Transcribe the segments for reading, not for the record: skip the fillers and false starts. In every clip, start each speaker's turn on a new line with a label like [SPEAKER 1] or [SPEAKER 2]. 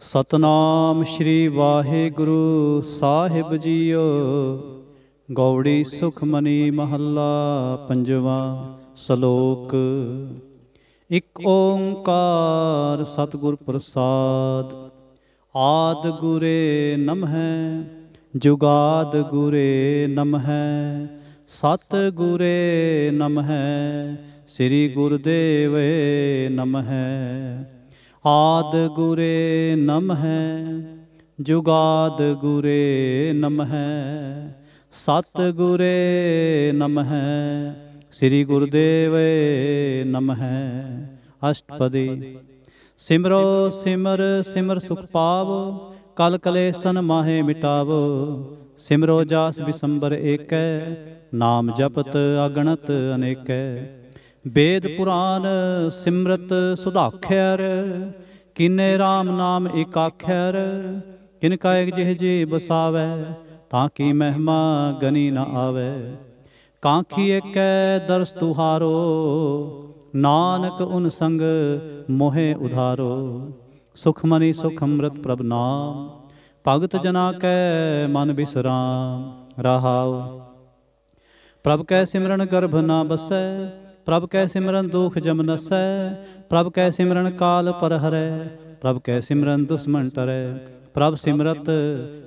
[SPEAKER 1] सतनाम श्री वाहिगुरु साहिब जीओ। गौड़ी सुखमनी महला पंजवा। सलोक। इक ओंकार सतगुर प्रसाद। आद गुरे नमः जुगाद गुरे नमः सत गुरे नमः श्री गुरुदेव नमः। आद गुरे नमः जुगाद गुरे नमः सत गुरे नमः श्री गुरुदेव नमः। अष्टपदी। सिमरो सिमर सिमर सुख पावो कल कलेश तन माहे मिटावो। सिमरो जास बिसंबर एक नाम जपत अगणत अनेक। वेद पुराण सिमरत सुधाख्यर किन्ने राम नाम एकाख्यर। किनका एक जिह जी बसावै ताकि महिमा गनी न आवे। कांखी एक दरस तुहारो नानक उन संग मोहे उधारो। सुखमनी सुख अमृत प्रभ नाम भगत जना कै मन बिसराम। रहाओ। प्रभ कै सिमरन गर्भ ना बसै प्रभ कै सिमरन दुख जम नसै। प्रभ कै सिमरन काल पर हरै प्रभ कै सिमरन दुश्मन टरै। प्रभ सिमरत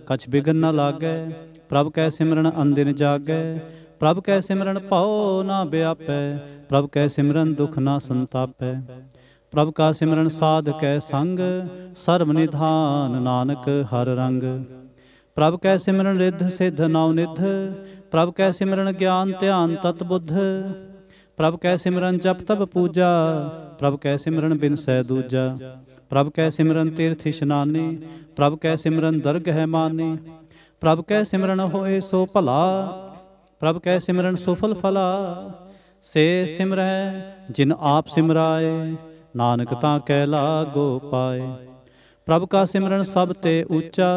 [SPEAKER 1] कछ बिघन न लागै प्रभ कै सिमरन अंदिन जागै। प्रभ कै सिमरन भौ ना व्यापै प्रभ कै सिमरन दुख ना संतापै। प्रभ का सिमरन साध कै संग सर्व निधान नानक हर रंग। प्रभ कै सिमरन रिद्ध सिद्ध नव निध प्रभ कै सिमरन ज्ञान ध्यान तत बुद्ध। प्रभ कै सिमरन जप तप पूजा प्रभ कै सिमरन बिनसै दूजा। प्रभ कै सिमरन तीर्थ इशनानी प्रभ कै सिमरन दरग है मानी। प्रभ कै सिमरन होए सो भला प्रभ कै सिमरन सुफल फला। से सिमरै जिन आप सिमराए नानक तां कै लागो पाए। प्रभ का सिमरन सब ते ऊंचा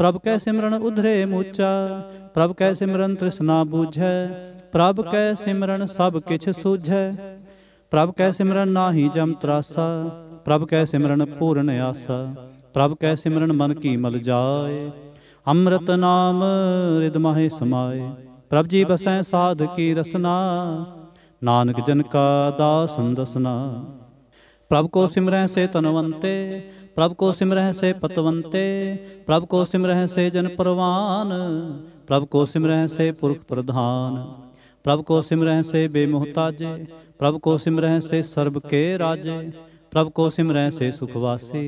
[SPEAKER 1] प्रभ कै सिमरन उधरे मूचा। प्रभ कै सिमरन तृष्णा बूझै प्रभ कै सिमरन सब किछ सूझै। प्रभ कै सिमरन नाहि जम त्रासा प्रभ कै सिमरन पूर्ण आसा। प्रभ कै सिमरन मन की मल जाए अमृत नाम रिद माहे समाए। प्रभ जी बसै साध की रसना नानक जन का दासन दसना। प्रभ को सिमरह से तनवंते प्रभ को सिमरह से पतवंते। प्रभ को सिमरह से जन परवान प्रभ को सिमरह से पुरख प्रधान। प्रभ को सिमरह से बेमुहताजे प्रभ को सिमरह से सर्ब के राजे। प्रभ को सिमरह से सुखवासी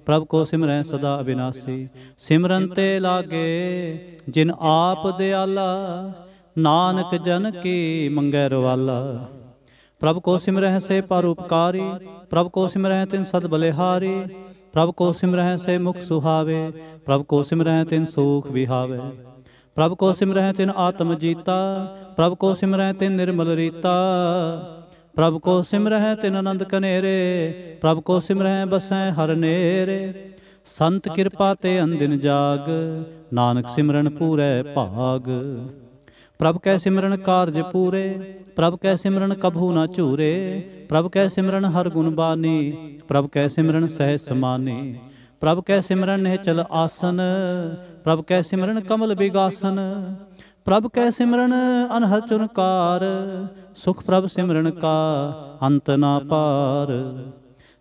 [SPEAKER 1] प्रभ को सिमरह सदा अविनाशी। सिमरन ते लागे जिन आप दयाला नानक जन की मंगै रवाला। प्रभ को सिमरह से परोपकारी प्रभ को सिमरह तिन सद बलिहारी। प्रभ को सिमरह से मुख सुहावे प्रभ को सिमरह तिन सुख विहावे। प्रभ को सिमरह तिन आत्म जीता प्रभ को सिमरह तिन निर्मल रीता। प्रभ को सिमरह तिन आनंद कनेरे प्रभ को सिमरह बसै हर नेरे। संत कृपा ते अंदिन जाग नानक सिमरन पूरै भाग। प्रभ कै सिमरन कारज पूरे प्रभ कै सिमरन कभू न झूरे। प्रभ कै सिमरन हर गुण बानी प्रभ कै सिमरन सहज समानी। प्रभ कै सिमरन निहचल आसन प्रभ कै सिमरन कमल बिगासन। प्रभ कै सिमरन अनहद चुनकार सुख प्रभ सिमरन का अंत ना पार।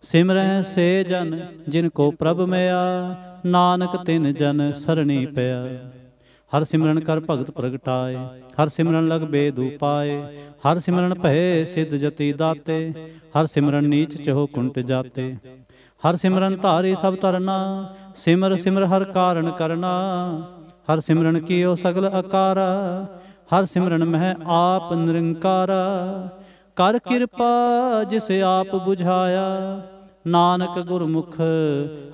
[SPEAKER 1] सिमरह से जन जिनको प्रभ मया नानक तिन जन सरणी पया। हर सिमरन कर भगत प्रगटाए हर सिमरन लग बेद उपाय। हर सिमरन भय सिद्ध जति दाते हर सिमरन नीच चहो कुंट जाते। हर सिमरन धारी सब तरना सिमर सिमर हर कारण करना। हर सिमरन कियो सगल अकारा हर सिमरन मह आप निरंकारा। कर कृपा जिसे आप बुझाया नानक गुरमुख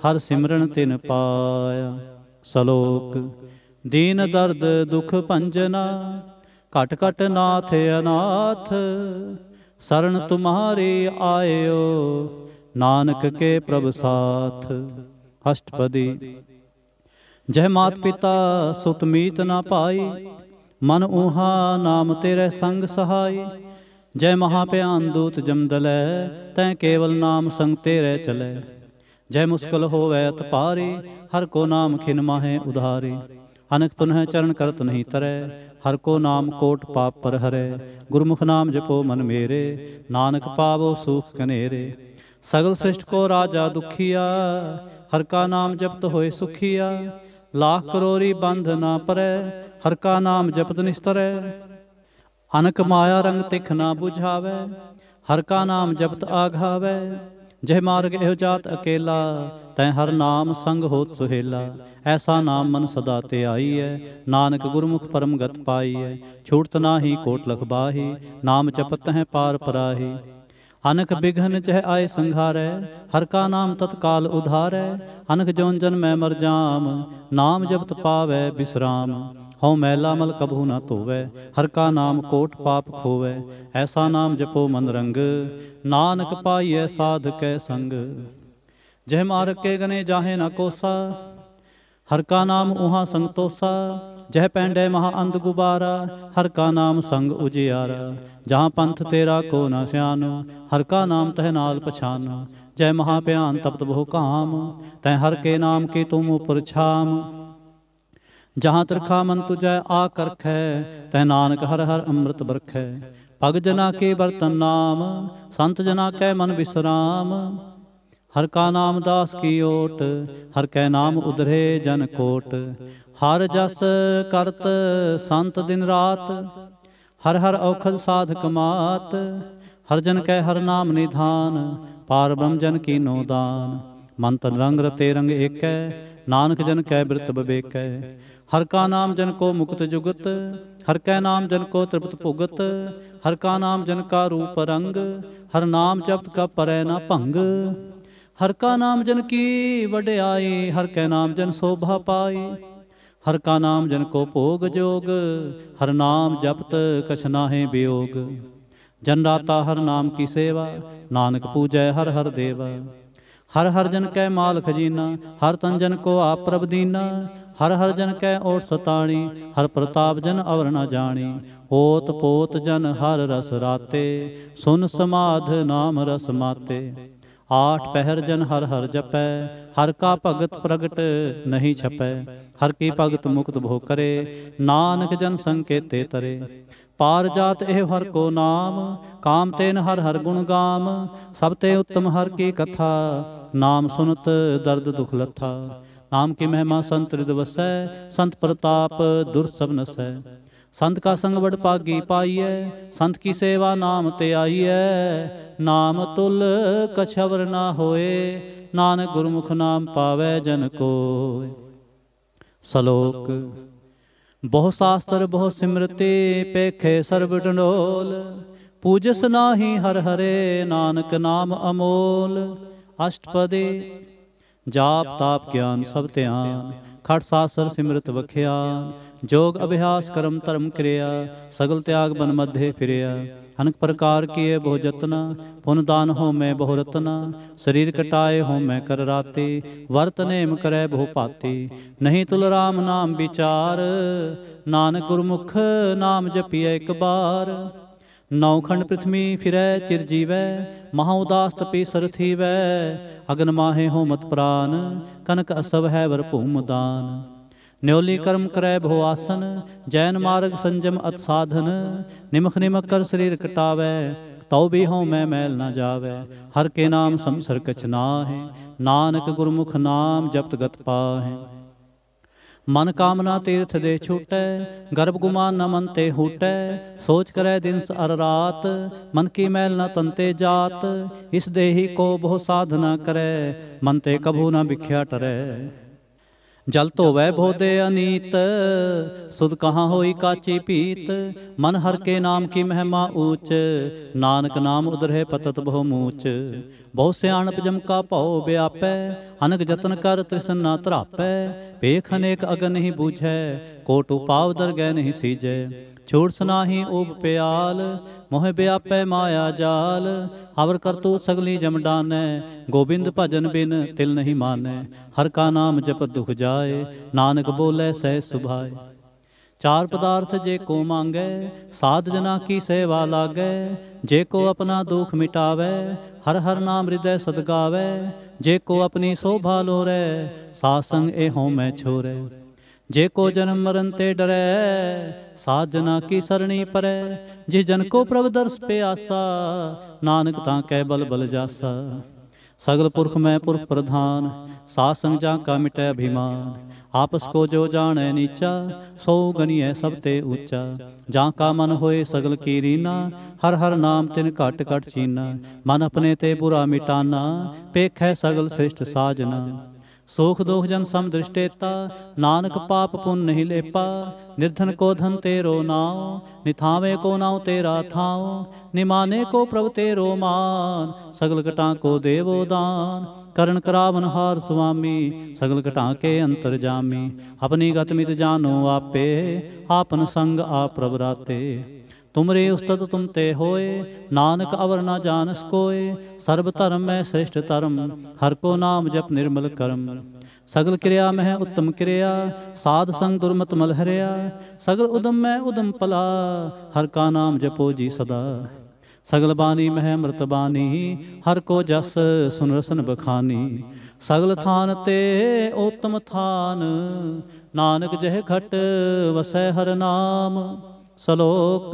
[SPEAKER 1] हर सिमरन तिन पाया। सलोक। दीन दर्द दुख भंजना घट घट नाथ अनाथ। शरण तुम्हारी आयो नानक के प्रभ साथ। अष्टपदी। जय मात पिता सुत मीत ना पाई मन ऊहा नाम तेरे संग सहाय। जय महाभयान दूत जमदलै तै केवल नाम संग तेरे चलै। जय मुश्किल होवै अतपारे, हर को नाम खिन माहे उधारे। अनक पुनः चरण करत नहीं तरै, हर को नाम कोट पाप पर हरै। गुरमुख नाम जपो मन मेरे, नानक पावो सुख कनेरे। सगल सृष्ट को राजा दुखिया, हर का नाम जपत होए सुखिया। लाख करोरी बंध ना परै, हर का नाम जपत निस्तरै। अनक माया रंग तिख ना बुझावै, हर का नाम जपत आघावै। जह मार्ग एहो जात अकेला, तै हर नाम संग होत सुहेला। ऐसा नाम मन सदा ते आई है, नानक गुरमुख परम गत पाई है। छूटत नाही कोट लख बाही, नाम जपत हैं पार पराही। अनक बिघन जह आए संघारै, हर का नाम तत्काल उधारै। अनक जोन जन मैं मर जाम, नाम जपत पावै विश्राम। हऊँ मैला मल कभू न धोवै, हर का नाम कोट पाप खोवै। ऐसा नाम जपो मन रंग, नानक पाइयै साध कै संग। जह मार्ग के गने जाहे न कोसा, हर का नाम उहाँ संग तोसा। जह पैंडे महा अंध गुबारा, हर का नाम संग उजियारा। जहाँ पंथ तेरा को न स्यान, हर का नाम तह नाल पछान। जय महाभयान तप्त बहु काम, तह हर के नाम की तुम उपर छाम। जहाँ तिरखा मन तुझै आ करखै, तह नानक हर हर अमृत बरखै। पग जना के बर्तन नाम, संत जना कै मन विश्राम। हर का नाम दास की ओट, हर कै नाम उधरे जन कोट। हर जस करत संत दिन रात, हर हर औखद साधक मात। हर जन कै हर नाम निधान, पार ब्रह्म जन की नो दान। मन तन रंग रते रंग एकै, नानक जन कै बिरत बबेकै। हर का नाम जन को मुक्त जुगत, हर कै नाम जन को तृप्त भुगत। हर का नाम जन का रूप रंग, हर नाम जपत का परै न भंग। हर का नाम जन की वड्याई, हर कै नाम जन शोभा पाई। हर का नाम जन को भोग जोग, हर नाम जपत कछ नाहे वियोग। जन राता हर नाम की सेवा, नानक पूजै हर हर देवा। हर हर जन कै माल खजीना, हर तन जन को आप प्रभ दीना। हर हर जन कै ओट सताणी, हर प्रताप जन अवर न जानी। ओत पोत जन हर रस राते, सुन समाध नाम रस माते। आठ पहर जन हर हर जपै, हर का भगत प्रगट नहीं छपै। हर की भगत मुक्त भो करे, नानक जन संकेते तरे। पार जात एह हर को नाम, काम तेन हर हर गुण गाम। सब ते उत्तम हर की कथा, नाम सुनत दर्द दुख लथा। नाम की महिमा संत हृदय वसै, संत प्रताप दुर्त सब नसै। संत का संग बड़ पागी पाइयै, संत की सेवा नाम ते आइयै। नाम तुल कछवर ना होए, नानक गुरमुख नाम पावै जन कोय। सलोक बहु शास्त्र बहु सिमरते, पेखे सर्ब टंडोल। पूजस नाही हर हरे, नानक नाम अमोल। अष्टपदी जाप ताप ज्ञान सब ध्यान, खट सासर सिमरत बख्यान। जोग अभ्यास कर्म धर्म क्रिया, सगल त्याग बन मध्य फिरिया। अनेक प्रकार किए बहु जतना, पुन दान हो मैं बहु रतना। शरीर कटाए हो मैं कर राते, वर्त नेम करे बहु पाती। नहीं तुल राम नाम विचार, नानक गुरमुख नाम जपिए एक बार। नौखंड पृथ्वी फिरै चिर जीवै, महा उदास तपी सर थीवै। अगन माहे हो मत प्राण, कनक असव है वर भूम दान। न्योली कर्म करै भो आसन, जैन मार्ग संजम अत साधन। निमख निमख कर शरीर कटावै, तौ भी हो मैं मैल न जावै। हर के नाम समसर कछ नाहि, नानक गुरमुख नाम जपत गत पाहि। मन कामना तीर्थ दे छूटै, गर्भ गुमान न मन ते हूटै। सोच करै दिन अर रात, मन की मैल न तनते जात। इस देही को बहु साधना करै, मन ते कभू न बिख्या टरै। जल धोवै भोदे अनीत, सुध कहाँ होई काची पीत। मन हर के नाम की महिमा ऊंच, नानक नाम उधरे पतत बहु मूच। बहु सियाणप जम का भौ व्यापै, अनक जतन कर तृष्ण न तरापै। पेख अनेक अगन नहीं बूझै, कोट उपाव दरगह नहीं सीजै। छोड़ सुनाही ऊब प्याल, मोह व्यापै माया जाल। अवर करतूत सगली जम डानै, गोबिंद भजन बिन तिल नहीं मानै। हर का नाम जपत दुख जाए, नानक बोले सह सुभाए। चार पदार्थ जे को मांगै, साध जना की सेवा लागै। जे को अपना दुख मिटावै, हर हर नाम हृदय सद गावै। जे को अपनी शोभा लोरै, सासंग ए हों मैं छोरै। जे को जन्म मरण ते डरै, साध जना की सरणी परै। जिस जन को प्रभ दर्श पे आसा, नानक तां कै बल बल जासा। सगल पुरख मैं पुरख प्रधान, सासंग जा का मिटै अभिमान। आपस को जो जाने नीचा, सो गनिय सब ते ऊंचा। जा का मन होए सगल की रीना, हर हर नाम तिन घट घट चीना। मन अपने ते बुरा मिटाना, पेख है सगल श्रेष्ठ साजना। सोख दोख जन सम दृष्टेता, नानक पाप पुन नहीं लेपा। निर्धन को धन तेरो नाव, निथावे को नाव तेरा थाव। निमाने को प्रभु तेरो मान, सगल घटा को देवो दान। करण करावन हार स्वामी, सगल घटा के अंतर जामी। अपनी गत मित जानो आपे, आपन संग आप प्रभ राते। तुमरे उस्तत तुम ते होए, नानक अवर ना जानस कोय। सर्व धर्म में श्रेष्ठ धर्म, हर को नाम जप निर्मल कर्म। सगल क्रिया में उत्तम क्रिया, साध संग दुर्मत मल हरिया। सगल उदम में उदम पला, हर का नाम जपो जी सदा। सगल बानी में मृत बानी, हर को जस सुन रसन बखानी। सगल थान ते उत्तम थान, नानक जह घट वसै हर नाम। सलोक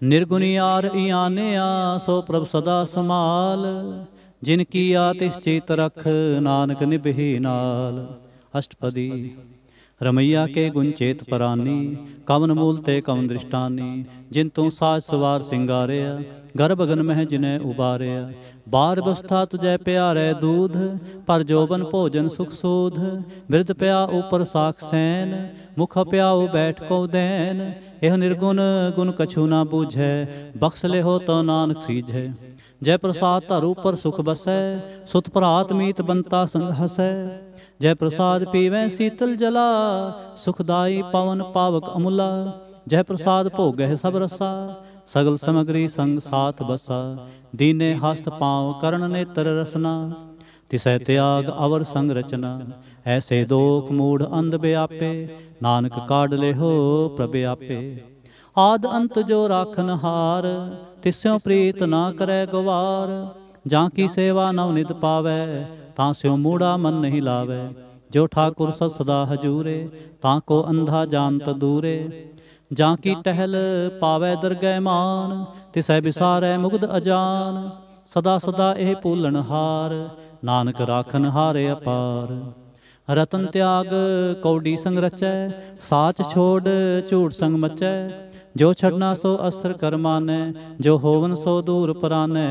[SPEAKER 1] निर्गुणियार इयानिया, सो प्रभ सदा समाल। जिनकी आतिश चित रख, नानक निभहि नाल। अष्टपदी रमैया के गुण चेत परानी, कवन मूल ते कवन दृष्टानी। जिन तू साज सवार सिंगारिया, गर्भ गगन मह जिन्हें उबारिया। बार व्यवस्था तुझे प्यारे दूध, पर जोबन भोजन सुख सूध। बिरद प्या ऊपर साख सैन, मुख प्याऊ बैठ को दैन। यह निर्गुण गुण कछु ना बूझै, बख्श ले हो तो नानक सीझै। जय प्रसाद धर ऊपर सुख बसै, सुत भरात मीत बनता संग हसै। जय प्रसाद पीवै शीतल जला, सुखदाई पवन पावक अमुला। जय प्रसाद भोगह सब रसा, सगल समग्री संग साथ बसा। दीने हस्त पाँव करण नेत्र रसना, तिसै त्याग अवर संग रचना। ऐसे दोख मूढ़ अंध व्यापे, नानक काढ़ ले हो प्रभ आपे। आद अंत जो राखन हार, तिस्यों प्रीत ना करे गवार। जाकी सेवा नवनित पावै, तां स्यों मूढ़ा मन नहीं लावै। जो ठाकुर सत सदा हजूरे, ताको अंधा जानत दूरे। जाकी टहल पावै दरगह मान, तिसै बिसारै मुग्ध अजान। सदा सदा एह पूलन हार, नानक राखन हारे अपार। रतन त्याग कौडी संग रचै, साच छोड़ झूठ संग मचै। जो छड़ना सो अस्त्र कर मानै, जो होवन सो दूर परानै।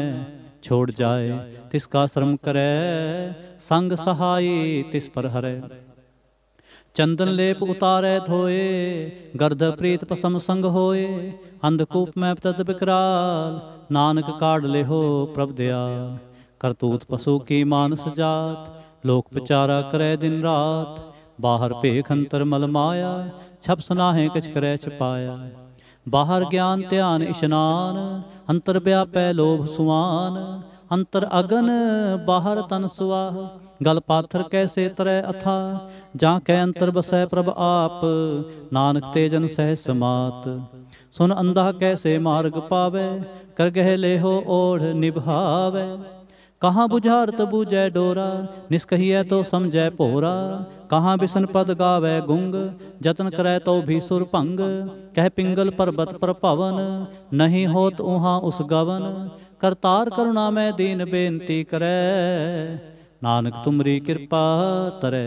[SPEAKER 1] छोड़ जाए तिसका श्रम करे, संग सहाय तिस पर हरै। चंदन लेप उतारे धोए, गर्द प्रीत पसम संग होए। अंधकूप में तद विकराल, नानक काढ़ ले हो प्रभ दयाल। करतूत पशु की मानस जात, लोक प्रचारा करे दिन रात। बाहर भेख अंतर मल माया, छप सुनाहे कछ करे छपाया। बाहर ज्ञान ध्यान इशनान, अंतर व्यापै लोभ सुआन। अंतर अगन बाहर तन सुआह, गल पाथर कैसे तरह अथा। जाके अंतर बसै प्रभ आप, नानक तेजन सह समात। सुन अंधा कैसे मार्ग पावे, कर गह ले हो ओढ़ निभावे। कहाँ बुझारत बूझै डोरा, निष्कहिए तो समझै भोरा। कहाँ बिसन पद गावै गुंग, जतन करै तो भी सुर भंग। कह पिंगल पर्वत पर पवन, नहीं होत उहाँ उस गवन। करतार करुणा में दीन बेनती करै, नानक तुमरी कृपा तरै।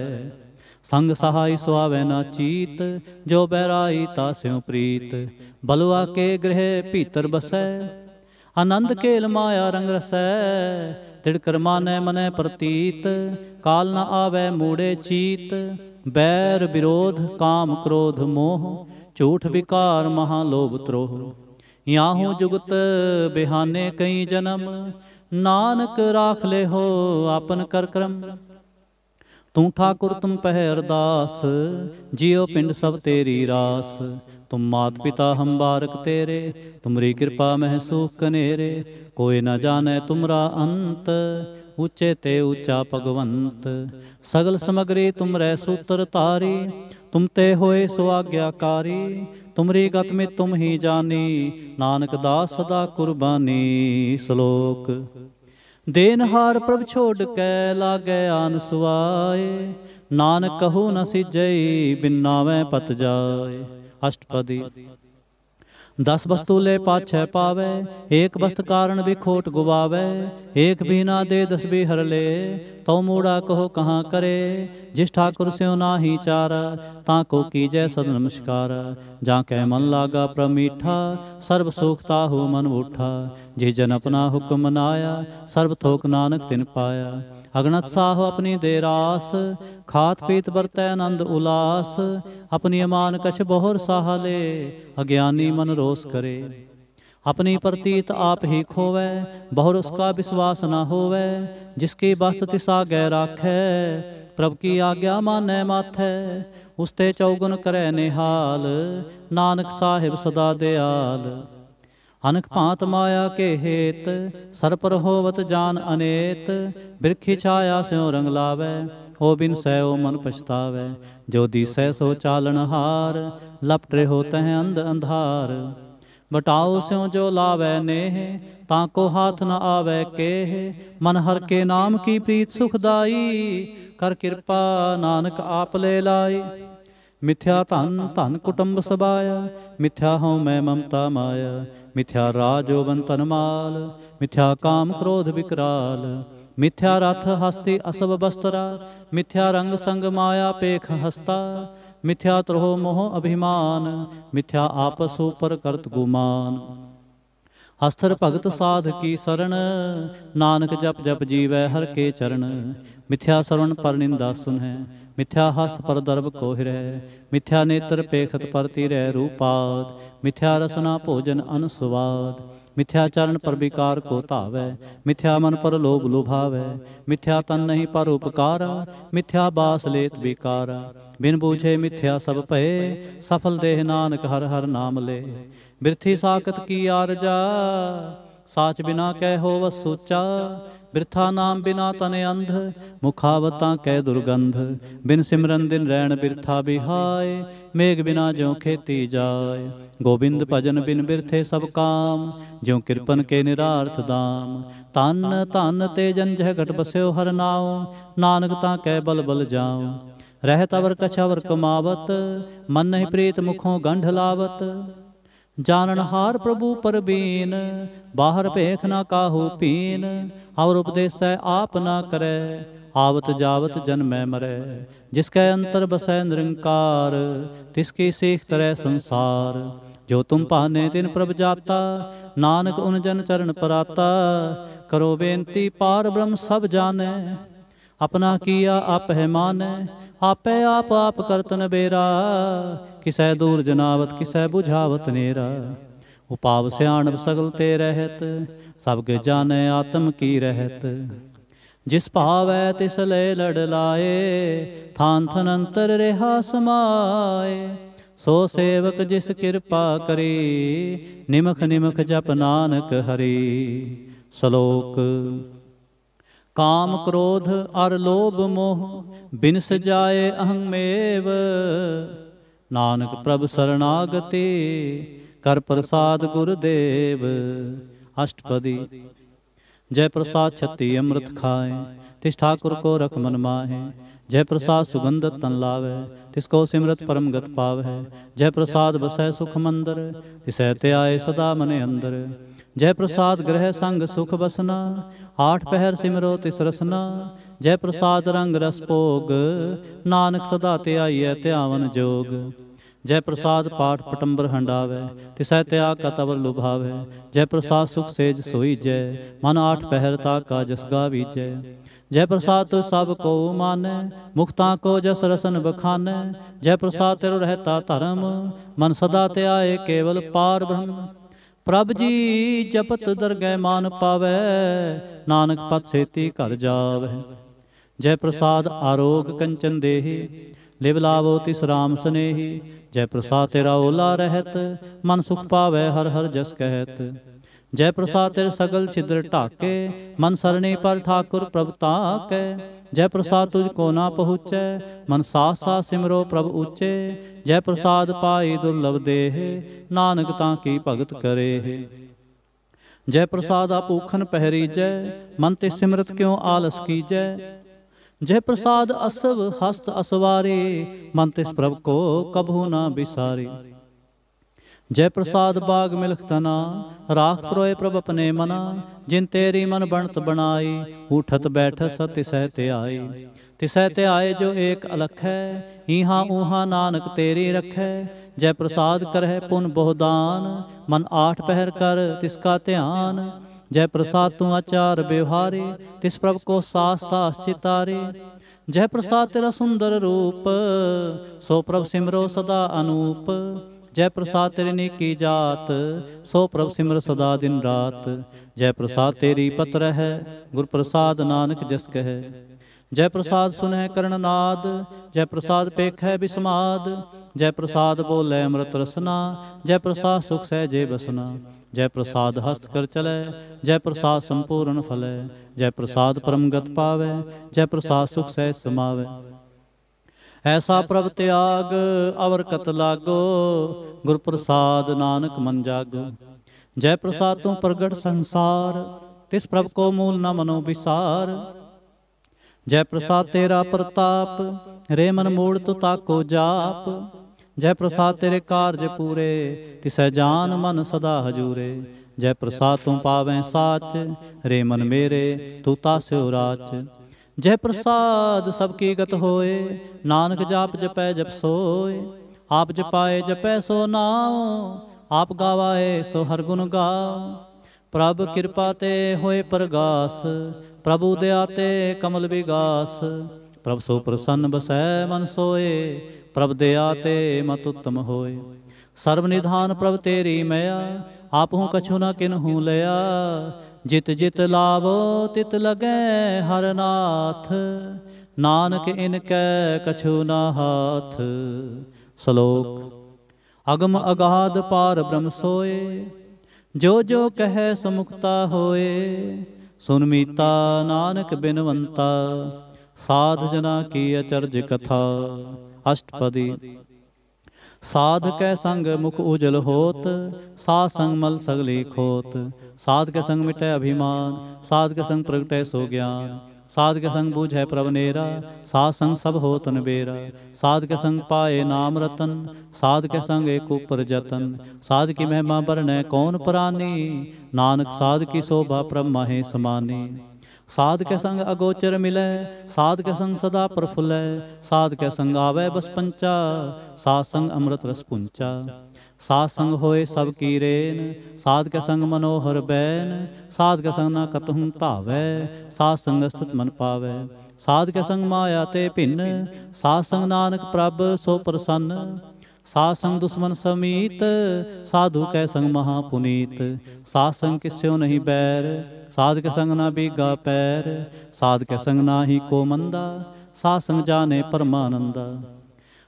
[SPEAKER 1] संग सहाय सुहावै ना चीत, जो बैराई तास्यों प्रीत। बलुआ के गृह भीतर बसै, आनंद केल माया रंग रसै। तिड़कर मानै मनै प्रतीत, काल न आवै मूढ़े चीत। बैर विरोध काम क्रोध मोह, झूठ विकार महालोभ त्रोह। याहू जुगत बिहाने कई जन्म, नानक राख ले हो आपन कर क्रम। तू ठाकुर तुम पह अरदास, जियो पिंड सब तेरी रास। तुम मात पिता हम बारक तेरे, तुमरी कृपा मह सुख कनेरे। कोई न जाने तुमरा अंत, ऊंचे ते ऊंचा भगवंत। सगल समग्री तुमरे सूत्र तारी, तुम ते होए सुआज्ञाकारी। तुमरी गत में तुम ही जानी, नानक दास सदा कुर्बानी। श्लोक ਦੇਨਹਾਰ ਪ੍ਰਭ ਛੋੜ ਕੈ ਲਾਗੈ ਆਨ ਸੁਆਏ। ਨਾਨਕ ਕਹੂ ਨ ਸਿਜਈ ਬਿਨ ਨਾਵੈ ਪਤ ਜਾਏ। ਅਸ਼ਟਪਦੀ। 10 वस्तु ले पाछै पावै, एक वस्त कारण भी खोट गुवावै। एक भी ना दे 10 भी हर ले, तो मूड़ा कहो कहाँ करे। जिस ठाकुर स्यों नाही चारा, ताको कीजै सद नमस्कार। जाकै मन लागा प्रमीठा, सर्व सुख ताहु मन उठा। जिस जन अपना हुक्म मनाया, सर्व थोक नानक तिन पाया। अगणत साहो अपनी दे रास, खात पीत बरतै आनंद उलास। अपनी अमान कछ बहुर साह ले, अज्ञानी मन रोस करे। अपनी प्रतीत आप ही खोवै, बहुर उसका विश्वास न होवै। जिसकी बस्त तिस आगे राखै, प्रभ की आज्ञा मानै माथै। उसते चौगुन करै निहाल, नानक साहिब सदा दयाल। अनक भांत माया के हेत, सर पर होवत जान अनेत। बिरखी छाया स्यों रंग लावै, हो बिन सै ओ मन पछतावै। जो दिसै सो चालन हार, लपटे हो तह अंध अंधार। बटाओ स्यों जो लावै नेह, ताको हाथ न आवै केह। मन हर के नाम की प्रीत सुखदाई, कर कृपा नानक आप ले लाई। मिथ्या धन धन कुटुंब सबाया, मिथ्या हूँ मैं ममता माया। मिथ्या राज यौवन तन माल, मिथ्या काम क्रोध विकराल। मिथ्या रथ हस्ती असब बस्तरा, मिथ्या रंग संग माया पेख हस्ता। मिथ्या त्रोह मोह अभिमान, मिथ्या आपस ऊपर करत गुमान। हस्तर भगत साध की शरण, नानक जप जप जीवै हर के चरण। मिथ्या श्रवण पर निंदा सुनै, मिथ्या हस्त पर दर्भ कोहिरै। मिथ्या नेत्र पेखत पर तीरै रूपाद, मिथ्या रसना भोजन अनस्वाद। मिथ्या चरण पर विकार को धावै, मिथ्या मन पर लोभ लुभावै। मिथ्या तन नहीं पर उपकारा, मिथ्या बास लेत विकारा। बिन बूझे मिथ्या सब भये, सफल देह नानक हर हर नाम ले। बिरथी साकत की आरजा, साच बिना कै होवत सोचा। बिरथा नाम बिना तने अंध, मुखावतां कै दुर्गंध। बिन सिमरन दिन रैन बिरथा बिहाय, मेघ बिना ज्यों खेती जाय। गोबिंद भजन बिन बिरथे सब काम, ज्यों कृपन के निरार्थ दाम। तन धन ते जन जह घट बस्यो हर नाव, नानक तां कै बल बल जाऊं। रहत अवर कछ अवर कमावत, मन नहीं प्रीत मुखों गंढ लावत। जानन हार प्रभु परबीन, बाहर भेख ना काहू पीन। और उपदेसै आप ना करे, आवत जावत जन्मै मरै। जिसकै अंतर बसै निरंकार, तिसकी सीख तरह संसार। जो तुम पाने तिन प्रभ जाता, नानक उन जन चरण पराता। करो बेनती पार ब्रह्म सब जानै, अपना किया आप है मानै। आपे आप करत नबेरा, किसै दूर जनावत किसै बुझावत नेरा। उपाव सियाणप सगल ते रहत, सब के जाने आत्म की रहत। जिस भावै तिस ले लड़ लाए, थान थन अंतर रेहा समाए। सो सेवक जिस कृपा करी, निमख निमख जप नानक हरि। श्लोक। काम क्रोध अर लोभ मोह, बिन सजाए अहंमेव। नानक प्रभ शरणागति, कर प्रसाद गुरुदेव। अष्टपदी। जय प्रसाद छत्ती अमृत खाए, तिस ठाकुर को रख मन माहे। जय प्रसाद सुगंधत तन लावै, तिसको सिमरत परम गत पावै। जय प्रसाद बसै सुख मंदर, तिसै ते आए सदा मने अंदर। जय प्रसाद ग्रह संग सुख बसना, 8 पहर सिमरो तिस रसना। जय प्रसाद रंग रस भोग, नानक सदा ते आइयै ध्यावन जोग। जय प्रसाद पाठ पटंबर हंडावै, तिसै त्याग का तवर लुभावै। जय प्रसाद सुख सेज सोई जय, मन 8 पहर ताका जस गावीजै। जय प्रसाद तुझ सब को मानै, मुक्तां को जस रसन बखानै। जय प्रसाद तेरो रहता धर्म, मन सदा ते आए केवल पार ब्रह्म। प्रभ जी जपत दरगह मान पावै, नानक पत सेती घर जावै। जय प्रसाद आरोग कंचन देहि, लिव लावो तिस राम स्नेही। जय प्रसाद तेरा ओला रहत, मन सुख पावै हर हर जस कहत। जय प्रसाद तेरे सगल छिद्र ढाके, मन सरणी पर ठाकुर प्रभ ताकै। जय प्रसाद तुझको ना पहुँचै, मन सास सास सिमरो प्रभ ऊँचे। जय प्रसाद पाई दुर्लभ देह, नानक तां की भगत करे। जय प्रसाद आपूखन पहरीजै, मन ते सिमरत क्यों आलस कीजै। जय प्रसाद असव हस्त असवारे, मन तिस प्रभ को कभू ना बिसारे। जय प्रसाद बाग मिलख तना, राख प्रोए प्रभ अपने मना। जिन तेरी मन बनत बनाई, उठत बैठ सत्य सहते आई। तिसहते आए जो एक अलख है, ईहा ऊहा नानक तेरी रखै। जय प्रसाद करह पुन बहुदान, मन आठ पहर कर तिसका ध्यान। जय प्रसाद तू आचार व्यवहारे, तिस प्रभ को सास सास चितारे। जय प्रसाद तेरा सुंदर रूप, सो प्रभ सिमरो सदा अनूप। जय प्रसाद तेरी नेकी जात, सो प्रभ सिमर सदा दिन रात। जय प्रसाद तेरी पत्र है, गुर प्रसाद नानक जस कह। जय प्रसाद सुनह करण नाद, जय प्रसाद पेख है बिस्माद। जय प्रसाद बोले अमृत रसना, जय प्रसाद सुख सहजे बसना। जय प्रसाद हस्त कर चले, जय प्रसाद संपूर्ण फलै। जय प्रसाद परम गत पावै, जय प्रसाद सुख सहज समावै। ऐसा प्रभ त्याग अवर कत लागो, गुर प्रसाद नानक मन जागो। जय प्रसाद तू प्रगट संसार, तिस प्रभ को मूल न मनो विसार। जय प्रसाद तेरा प्रताप, रे मन मूड़ तु ताको जाप। जय प्रसाद तेरे कार्य पूरे, तिसै जान मन सदा हजूरे। जय प्रसाद तू पावें साच, रे मन मेरे तू तास्यो राच। जय प्रसाद सबकी गत होए, नानक जाप जपै जप सोए। आप जपाए जपै सो नाम, आप गावाए सो हर गुण गाओ। प्रभ कृपा ते होए परगास, प्रभु दया ते कमल विगास। प्रभ सो प्रसन्न बसै मन सोए, प्रभ दया ते मत उत्तम होए। सर्व निधान प्रभ तेरी मया, आपहूँ कछु न किन्हूँ लया। जित जित लावो तित लगै हर नाथ, नानक इनकै कछु ना हाथ। श्लोक। अगम अगाध पार ब्रह्म सोए, जो जो कहे समुक्ता होए। सुन मीता नानक बिनवंता, साध जना की अचरज कथा। अष्टपदी। साध कै संग मुख उजल होत, साध संग मल सगली खोत। साध के संग मिटै अभिमान, साध के संग प्रगटै सो ज्ञान। साध के संग बूझै प्रभ नेरा, साध संग सब होत नबेरा। साध के संग पाए नाम रतन, साध के संग एक ऊपर जतन। साध की महिमा बरनै कौन प्राणी, नानक साध की शोभा प्रभ माहे समानी। साध के संग अगोचर मिलै, साध के संग सदा प्रफुल्लै। साध के संग आवे बस पंचा, साध संग अमृत रस पुंचा। साध संग होए सब की रेन, साध के संग मनोहर बैन। साध के संग न कतहु भावै, साध संग स्थित मन पावै। साध के संग माया ते भिन्न, साध संग नानक प्रभ सो प्रसन्न। साध संग दुश्मन समीत, साधु कै संग महापुनीत। साध संग किस्यो नहीं बैर, साध के संग ना बीगा पैर। साध के संग ना ही को मंदा, साध संग जाने परमानंदा।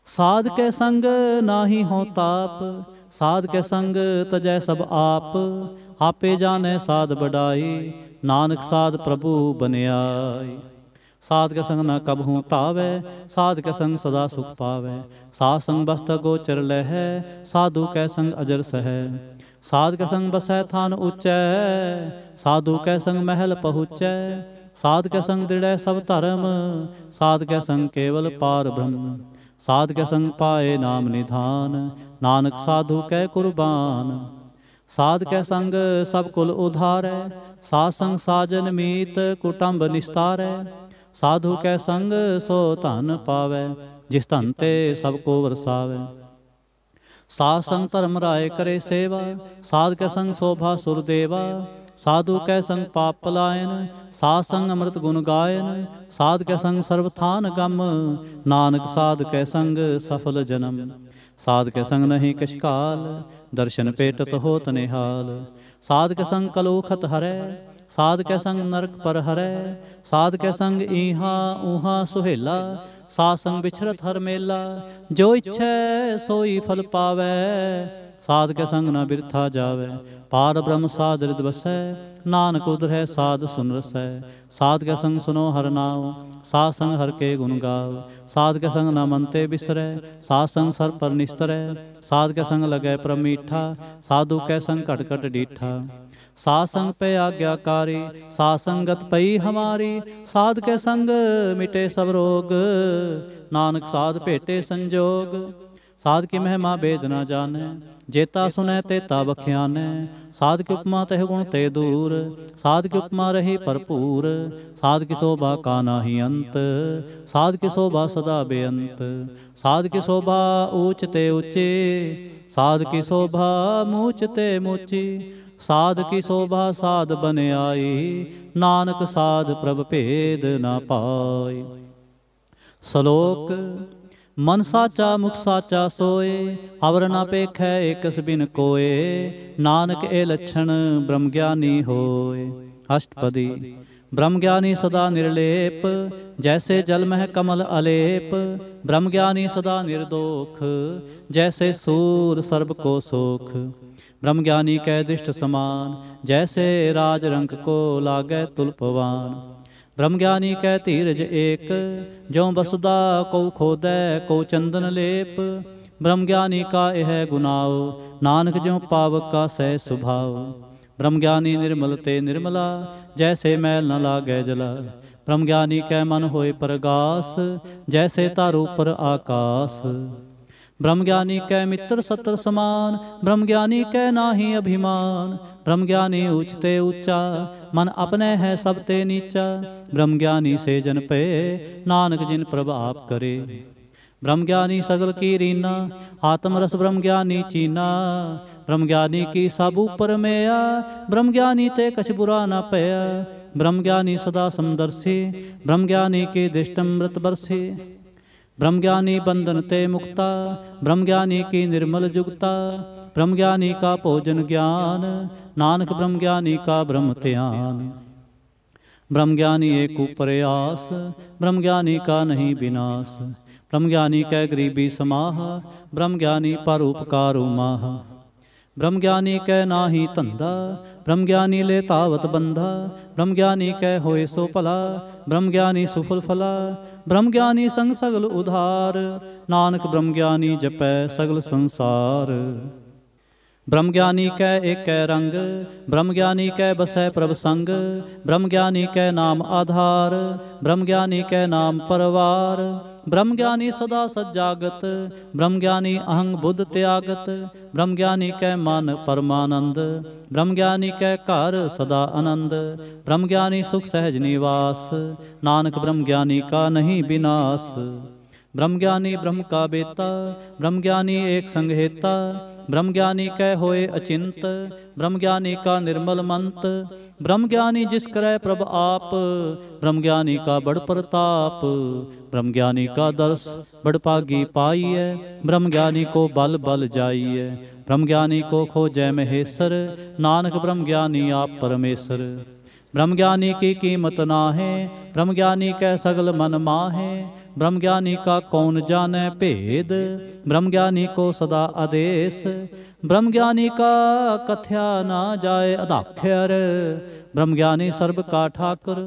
[SPEAKER 1] साध के संग ना ही हो ताप, साध के संग तजै सब आप। आपे जाने साध बढ़ाई, नानक साध प्रभु बनियाई। साध के संग न कबहू तावै, साध के संग सदा सुख पावै। साध संग बस्त गोचर लहै, साधु कै संग अजर सहै। साध के संग बसै थान ऊँचै, साधु कै संग महल पहुँचै। साध के संग दृढ़ै सब धर्म, साध के संग केवल पार ब्रह्म। साध के संग पाए नाम निधान, नानक साधु कै कुर्बान। साध के संग सब कुल उधारै, साध संग साजन मीत कुटुंब निस्तारै। साधु कै संग सो धन पावै, जिस धन ते सबको वरसावै। साध संग धर्म राय करे सेवा, साध के संग शोभा सुरदेवा। साधु कै संग पाप पलायन, साध संग अमृत गुण गायन। साध के संग सर्वथान गम, नानक साध कै संग सफल जन्म। साध के संग नहीं किछ काल, दर्शन पेटत होत निहाल। साध के संग कलूखत हरै, साध के संग नरक पर हरै। साध के संग ईहा ऊहा सुहेला, साध संग बिछरत हर मेला। जो इच्छै सोई फल पावै, साध के संग न बिरथा जावै। पार ब्रह्म साध हृद बसै, नानक उधरै साध सुन रसै। साध के संग सुनो हर नाम, साध संग हर के गुण गाव। साध के संग न मन ते बिसरै, साध संग सर पर निस्तरै। साध के संग लगै प्रभ मीठा, साधु कै संग कट कट डीठा। सासंग पे आज्ञाकारी, सासंगत पई हमारी। साध के संग मिटे सब रोग, नानक साध भेटे संजोग। साध की महिमा वेद न जाने, जेता सुने तेता बख्याने। साध की उपमा तह गुण ते दूर, साध की उपमा रही भरपूर। साध की शोभा का नाही अंत, साध की शोभा सदा बेअंत। साध की शोभा ऊंच ते ऊंची, साध की शोभा मूच ते मूची। साध की शोभा साध बन आई, नानक साध प्रभ भेद न पाई। श्लोक मन साचा मुख साचा सोए, अवर न पेखै एकस बिन कोय। नानक ए लक्षण ब्रह्म ज्ञानी होय। अष्टपदी ब्रह्म ज्ञानी सदा निर्लेप, जैसे जल मह कमल अलेप। ब्रह्म ज्ञानी सदा निर्दोख, जैसे सूर सर्ब को सोख। ब्रह्म ज्ञानी कै दृष्ट समान, जैसे राज रंक को लागै तुलपवान। ब्रह्म ज्ञानी कै धीरज एक, ज्यों बसदा को खोदै को चंदन लेप। ब्रह्म ज्ञानी का यह गुनाव, नानक ज्यों पावक का सह सुभाव। ब्रह्म ज्ञानी निर्मल ते निर्मला, जैसे मैल न लागै जला। ब्रह्म ज्ञानी कै मन होए परगास, जैसे तारू पर आकाश। ब्रह्म ज्ञानी कै मित्र सत्र समान, ब्रह्म ज्ञानी कै नाही अभिमान। ब्रह्म ज्ञानी ऊंचते ऊंचा, मन अपने है सब ते नीचा। ब्रह्म ज्ञानी से जन पे, नानक जिन प्रभ आप करे। ब्रह्म ज्ञानी सगल की रीना, आत्म रस ब्रह्म ज्ञानी चीना। ब्रह्म ज्ञानी की सब ऊपर मेया, ब्रह्म ज्ञानी ते कछ बुरा न पया। ब्रह्म ज्ञानी सदा समदर्शी, ब्रह्म ज्ञानी की दृष्टमृत बरसी। ब्रह्म ज्ञानी बंधन ते मुक्ता, ब्रह्म ज्ञानी की निर्मल जुगता। ब्रह्म ज्ञानी का भोजन ज्ञान, नानक ब्रह्म ज्ञानी का ब्रह्म ध्यान। ब्रह्म ज्ञानी एक ऊपर आस, ब्रह्म ज्ञानी का नहीं विनाश। ब्रह्म ज्ञानी कै गरीबी समाह, ब्रह्म ज्ञानी पर उपकार माह। ब्रह्म ज्ञानी कै नाही धंधा, ब्रह्म ज्ञानी ले तावत बंधा। ब्रह्म ज्ञानी कै होए सो भला, ब्रह्म ज्ञानी सुफल फला। ब्रह्म ज्ञानी संग सगल उधार, नानक ब्रह्म ज्ञानी जपै सगल संसार। ब्रह्म ज्ञानी कै एक रंग, ब्रह्म ज्ञानी कै बसै प्रभ संग। ब्रह्म ज्ञानी कै नाम आधार, ब्रह्म ज्ञानी कै नाम परवार। ब्रह्म ज्ञानी सदा सज्जागत, ब्रह्म ज्ञानी अहंग बुद्ध त्यागत। ब्रह्म ज्ञानी कै मन परमानंद, ब्रह्म ज्ञानी कै घर सदा आनंद। ब्रह्म ज्ञानी सुख सहज निवास, नानक ब्रह्म ज्ञानी का नहीं विनाश। ब्रह्म ज्ञानी ब्रह्म का बेता, ब्रह्म ज्ञानी एक संग हेता। ब्रह्म ज्ञानी कै होए अचिंत, ब्रह्म ज्ञानी का निर्मल मंत। ब्रह्म ज्ञानी जिस करे प्रभ आप, ब्रह्म ज्ञानी का बड़ प्रताप। ब्रह्म ज्ञानी का दर्श बड़ पागी पाई है, ब्रह्म ज्ञानी को बल बल जाई है। ब्रह्म ज्ञानी को खोजै महेश्वर, नानक ब्रह्म ज्ञानी आप परमेश्वर। ब्रह्म ज्ञानी की कीमत ना है, ब्रह्म ज्ञानी कै सगल मन माहे। ब्रह्म ज्ञानी का कौन जाने भेद, ब्रह्म ज्ञानी को सदा आदेश। ब्रह्म ज्ञानी का कथ्या ना जाए अदाख्यर, ब्रह्म ज्ञानी सर्ब का ठाकुर।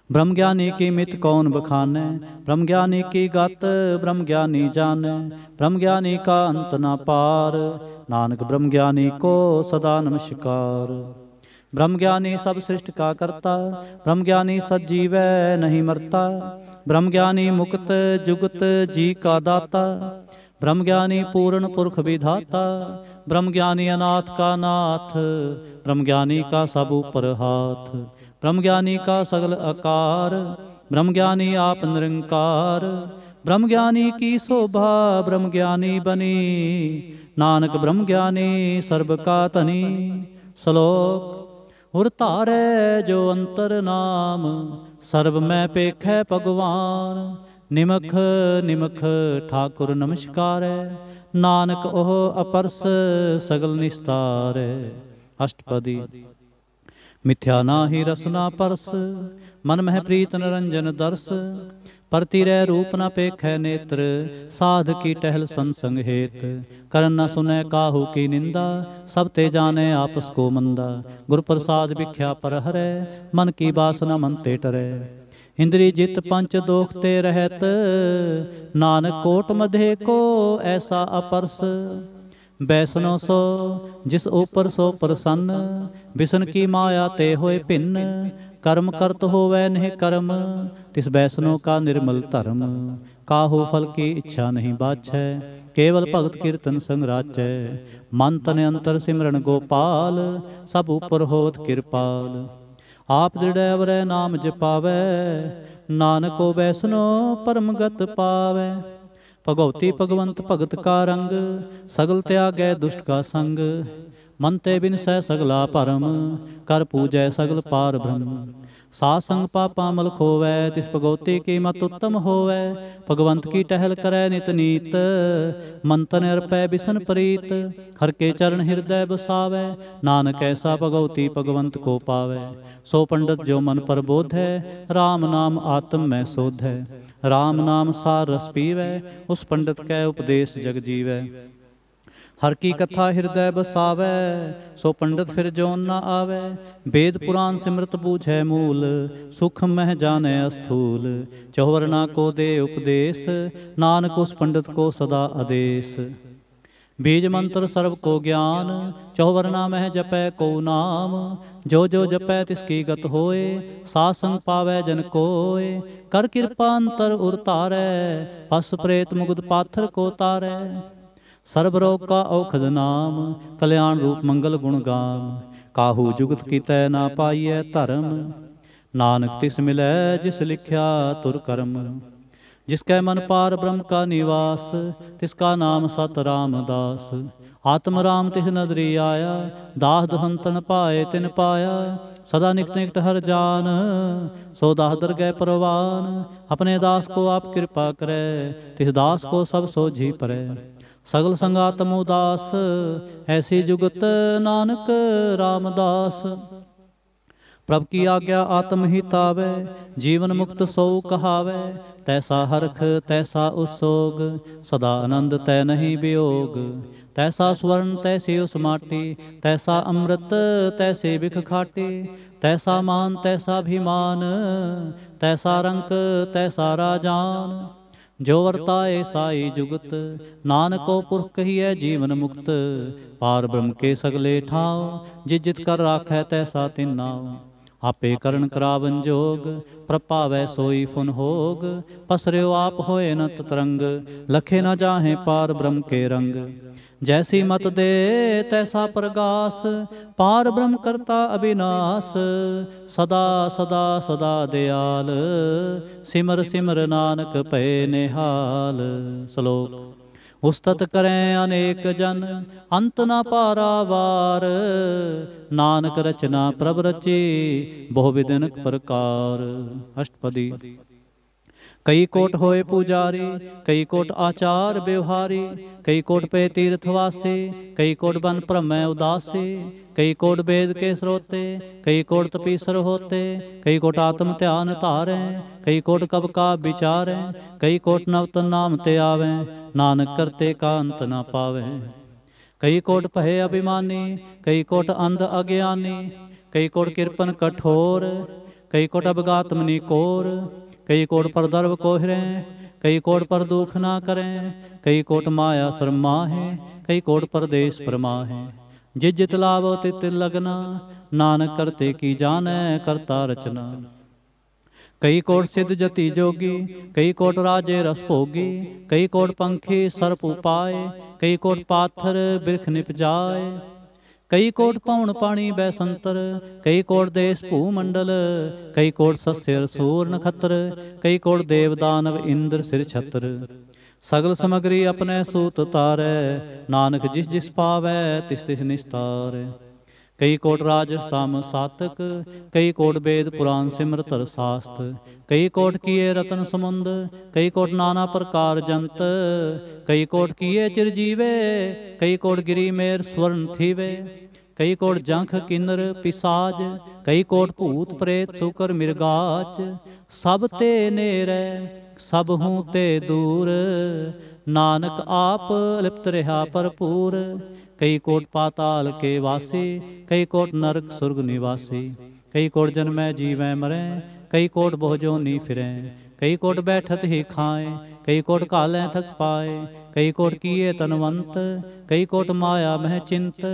[SPEAKER 1] ब्रह्म ज्ञानी की मित कौन बखाने, ब्रह्म ज्ञानी की गत ब्रह्म ज्ञानी जाने। ब्रह्म ज्ञानी का अंत ना पार, नानक ब्रह्म ज्ञानी को सदा नमस्कार। ब्रह्म ज्ञानी सब सृष्टि का करता, ब्रह्म ज्ञानी सजीवै नहीं मरता। ब्रह्म ज्ञानी मुक्त जुगत जी का दाता, ब्रह्म ज्ञानी पूर्ण पुरख विधाता। ब्रह्म ज्ञानी अनाथ का नाथ, ब्रह्म ज्ञानी का सब ऊपर हाथ। ब्रह्म ज्ञानी का सगल आकार, ब्रह्म ज्ञानी आप निरंकार। ब्रह्म ज्ञानी की शोभा ब्रह्म ज्ञानी बनी, नानक ब्रह्म ज्ञानी सर्ब का धनी। श्लोक उर धारै जो अंतर नाम, सर्व मैं पेखै भगवान। निमख निमख ठाकुर नमस्कार, नानक ओह अपरस सगल निस्तार। अष्टपदी मिथ्या नाही रसना परस, मन मह प्रीत निरंजन दर्श। परति रै रूप न पेखै नेत्र, साध की टहल संसंग हेत। करन न सुनै काहू की निंदा, सब ते जाने आपस को मंदा। गुर प्रसाद भिख्या पर हरै, मन की बासना मन ते टरै। इंद्री जित पंच दोख ते रहत, नानक कोट मधे को ऐसा अपरस। बैसनो सो जिस ऊपर सो प्रसन्न, बिसन की माया ते होए भिन्न। कर्म करत होवै नहीं कर्म, तिस बैसनो का निर्मल धर्म। काहू फल की इच्छा नहीं बाछै, केवल भगत कीर्तन संग राचै। मन तन अंतर सिमरन गोपाल, सब ऊपर होवत कृपाल। आप दृढ़ अवरै नाम जपावै, नानको बैसनो परमगत पावै। भगवती भगवंत भगत का रंग, सगल त्यागै दुष्ट का संग। मन ते बिनसै सगला भरम, कर पूजै सगल पार ब्रह्म। सात संग पापा मल खोवै, तिस भगवती की मत उत्तम होवै। भगवंत की टहल करै नित नीत, मन तन अर्पै बिसन प्रीत। हर के चरण हृदय बसावै, नानक ऐसा भगवती भगवंत को पावै। सो पंडित जो मन प्रबोध है, राम नाम आत्म में शोध है। राम नाम सार रस पीवै, उस पंडित कै उपदेश जग जीवै। हर की कथा हृदय बसावै, सो पंडित फिर जोन न आवै। वेद पुराण सिमरत बूझै मूल, सुख मह जानै अस्थूल। चौवर्णा को दे उपदेश, नानक उस पंडित को सदा आदेश। बीज मंत्र सर्व को ज्ञान, चौवर्णा मह जपै को नाम। जो जो जपै तिसकी गत होए, सात संग पावै जन कोय। कर कृपा अंतर उर तारै, पस प्रेत मुग्ध पाथर को तारै। सर्व रोग का औखद नाम, कल्याण रूप मंगल गुण गाम। काहू जुगत की तै ना पाइयै धर्म, नानक तिस मिलै जिस लिख्या तुर कर्म। जिसकै मन पार ब्रह्म का निवास, तिसका नाम सत रामदास। आत्म राम तिस नदरी आया, दास दसंतन पाए तिन पाया। सदा निकट निकट हर जान, सो दास दरगह परवान। अपने दास को आप कृपा करे, तिस दास को सब सोझी परै। सगल संगातम उदास, ऐसी जुगत नानक रामदास। प्रभ की आज्ञा आत्म ही तावै, जीवन मुक्त सो कहावै। तैसा हरख तैसा उसोग, सदा आनंद तै नहीं वियोग। तैसा स्वर्ण तैसी उस माटी, तैसा अमृत तैसे बिख खाटी। तैसा मान तैसा अभिमान, तैसा रंक तैसा राजान। जो वर्ताए साई जुगत, नानको पुरख कहिए जीवन मुक्त। पार ब्रह्म के सगले ठाव, जित जित कर राखै तैसा तिन नाव। आपे करण करावन जोग, प्रभावै सोई फुन होग। पसर्यो आप होए न तरंग, लखे न जाहें पार ब्रह्म के रंग। जैसी मत दे तैसा प्रगास, पार ब्रह्म करता अविनाश। सदा सदा सदा दयाल, सिमर सिमर नानक भय निहाल। श्लोक। उस्तत करें अनेक जन, अंत न पारावार। नानक रचना प्रभ रची, बहुविध अनेक प्रकार। अष्टपदी। कई कोट होए पुजारी, कई कोट आचार व्यवहारी। कई कोट पे तीर्थवासी, कई कोट बन भ्रमै उदासी। कई कोट वेद के स्रोते, कई कोट तपीसर होते। कई कोट आत्म ध्यान धारें, कई कोट कब का विचारें। कई कोट नवतन नाम ते आवें, नानक करते का अंत न पावें। कई कोट भय अभिमानी, कई कोट अंध अज्ञानी। कई कोट कृपन कठोर, कई कोट अवगात मनि कोर। कई कोट पर दर्व कोहरें, कई कोट पर दुख ना करें। कई कोट माया शर्माहें, कई कोट परदेश परमाहें। जित जित लाभ तित लगना, नानक करते की जानै करता रचना। कई कोट सिद्ध जति जोगी, कई कोट राजे रस भोगी। कई कोट पंखी सर्प उपाय, कई कोट पाथर बिरख निपजाए। कई कोट पवन पानी बैसंतर, कई कोट देश भूमंडल। कई कोट सस्य सूर नखत्र, कई कोट देव दानव इंद्र सिर छत्र। सगल समग्री अपने सूत तारै, नानक जिस जिस पावै तिस तिस निस्तार। कई कोट राजस्थाम सातक, कई कोट वेद पुराण सिमरत शास्त्र। कई कोट किए रतन समुंद, कई कोट नाना प्रकार जंत। कई कोट किए चिरजीवे, कई कोट गिरी मेर स्वर्ण थीवे। कई कोट जंख किन्नर पिसाज, कई कोट भूत प्रेत सुकर मिर्गाच। सब ते नेरै सब हूँ ते दूर, नानक आप लिप्त रहा भरपूर। कई कोट पाताल के वासी, कई कोट नरक सुर्ग निवासी। कई कोट जन्मै जीवै मरै, कई कोट बहु जोनी फिरें। कई कोट बैठत ही खाएं, कई कोट कालें थक पाए, कई कोट किए तनवंत, कई कोट माया मह चिंत,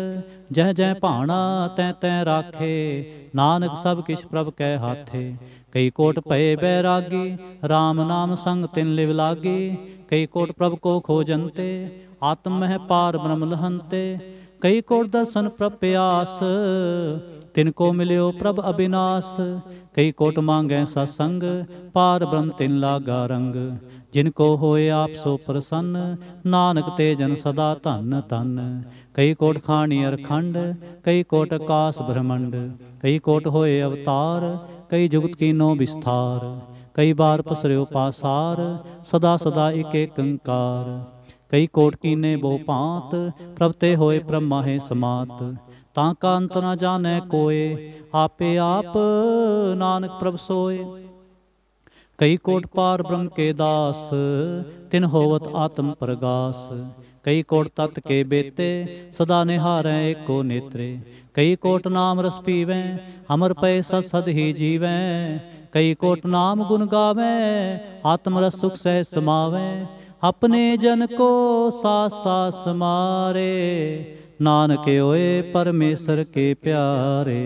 [SPEAKER 1] जह जह भाणा तैं तैं राखे, नानक सब किछ प्रभ कै हाथे। कई कोट भये बैरागी, राम नाम संग तिन लिव लागी, कई कोट प्रभ को खोजंते, आत्म मह पार ब्रह्म लहंते। कई कोट दर्शन प्रभ प्यास, तिनको मिल्यो प्रभ अविनाश। कई कोट मांगै सत्संग, पार ब्रह्म तिन लागा रंग। जिनको होए आप सो प्रसन्न, नानक ते जन सदा धन धन। कई कोट खाणी अरखंड, कई कोट आकाश ब्रह्मंड, कई कोट होए अवतार, कई जुगत कीनो विस्तार। कई बार पसर्यो पासार, सदा सदा एक एक अंकार। कई कोट कीने बहु भांत, प्रभ ते होए ब्रह्मा है समात। ताका अंत न जाने कोय, आपे आप नानक प्रभ सोय। कई कोट पार ब्रह्म के दास, तिन होवत आत्म प्रगास। कई कोट तत् के बेते, सदा निहारें एको नेत्रे। कई कोट नाम रस पीवें, अमर पै सत सद ही जीवें। कई कोट नाम गुण गावें, आत्म रस सुख सह समावें। अपने जन को सास सास मारे, नानक होए परमेश्वर के प्यारे।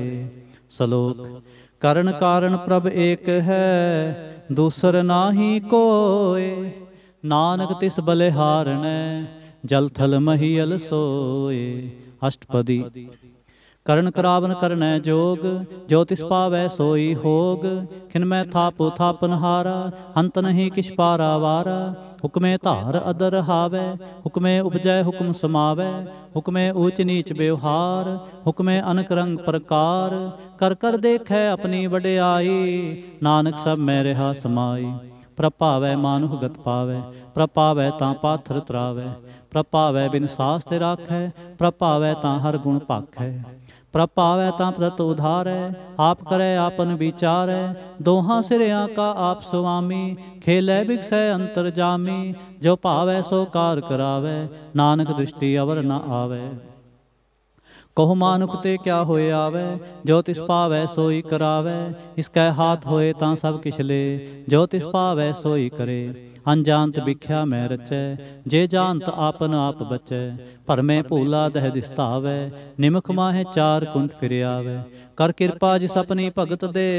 [SPEAKER 1] श्लोक। करण कारण प्रभ एक है, दूसर नाहि कोय। नानक तिस बलिहारणै, जल थल महियल सोए। अष्टपदी। करण करावन करनै जोग, जो तिस पावै सोई होग। खिन मैं थापु थापनहारा, अंत नहीं किछ पारा वारा। हुक्मे धार अदर हावै, हुक्मे उपजै हुक्म समावै। हुक्मे ऊच नीच व्यवहार, हुक्मे अनक रंग प्रकार। कर कर देखै अपनी वड्याई, नानक सब मैं रहा समाई। प्रभ पावै मानुख गत पावै, प्रभ पावै तां पाथर तरावै। प्रभ पावै बिन सास ते राखै, प्रभ पावै तां हर गुण भाखै। प्रभ पावै तां प्रत उधारै, आप करै आपन विचारै। दोहां सिरियां का आप स्वामी, खेलै बिगसै अंतर जामी। जो भावै सो कार करावै, नानक दृष्टि अवर न आवै। कहो मानुख ते क्या होए आवै, जो तिस पावै सोई करावै। इसकै हाथ होए तां सब किछ ले, जो तिस पावै सोई करे। अनजानत बिख्या मैं रचै, जे जानत आपन आप बचै। भरमै भूला दह दिसतावै, निमख माहे चार कुंठ फिर आवै। कर कृपा जिस अपनी भगत दे,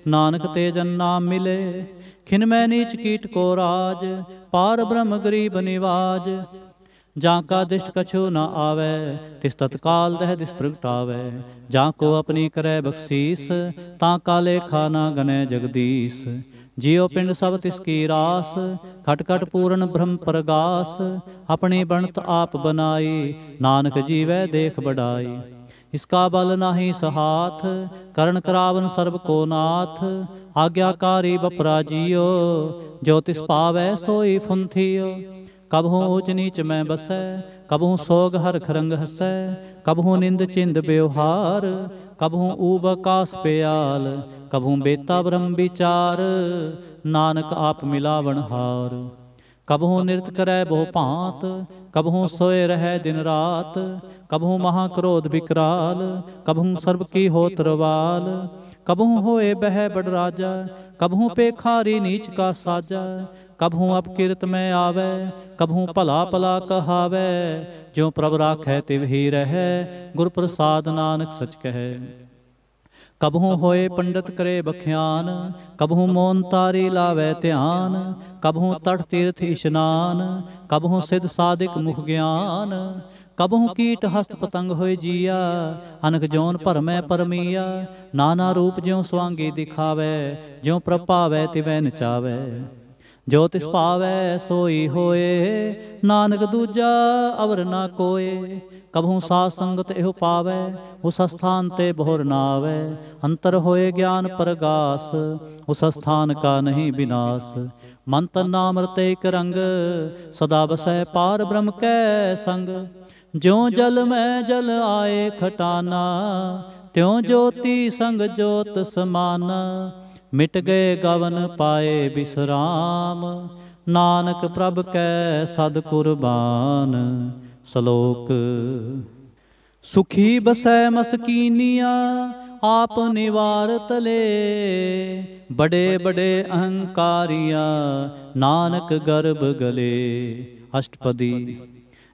[SPEAKER 1] नानक ते जन नाम मिले। खिन मैं नीच कीट को राज, पार ब्रह्म गरीब निवाज। जाका दिष्ट कछु न आवै, तिस तत्काल दह दिस प्रगटावै। जाको अपनी करै बख्शीस, ताका लेखा न गनै जगदीश। जियो पिंड सब तिसकी रास, खट खट पूर्ण ब्रह्म प्रगास। अपनी बनत आप बनाई, नानक जीवै देख बढ़ाई। इसका बल नाही सहाथ, करण करावन सर्व को नाथ। आज्ञाकारी बपरा जियो, जो तिस पावै सोई फुंथियो। कबहू ऊच नीच मैं बसै, कबहू सोग हरख रंग हसै। कबहू निंद चिंद व्यवहार, कबहू ऊब आकाश प्याल। कबहू बेता ब्रह्म विचार, नानक आप मिलावन हार। कबहू नृत करै बहु भांत, कबहू सोए रहै दिन रात। कबहू महाक्रोध विकराल, कबहू सर्व की होत रवाल। कबहू होए बह बड़ राजा, कबहू पेखारी नीच का साजा। कबहू अपकीर्त में आवै, कबहू भला भला कहावै। ज्यों प्रभ राखै तिव ही रहै, गुर प्रसाद नानक सच कहै। कबहू होए पंडित करे बख्यान, कबहू मोन तारी लावै ध्यान। कबहू तट तीर्थ इशनान, कबहू सिद्ध साधिक मुख ज्ञान। कबहू कीट हस्त पतंग होए जिया, अनक जौन भरमै परमिया। नाना रूप ज्यों स्वांगी दिखावै, ज्यों प्रभ पावै तिवै नचावै। जो तिस पावै सोई होए, नानक दूजा अवर ना कोय। कबहू साध संगत एहो पावै, उस स्थान ते बोहर ना आवै। अंतर होए ज्ञान प्रगास, उस स्थान का नहीं विनाश। मन तन नाम रते एक रंग, सदा बसै पार ब्रह्म कै संग। ज्यों जल में जल आए खटाना, त्यों ज्योति संग ज्योत समाना। मिट गए गवन पाए विश्राम, नानक प्रभ कै सद कुरबान। श्लोक। सुखी बसै मसकीनिया, आप निवारत ले। बड़े बड़े अहंकारिया नानक गर्भ गले। अष्टपदी।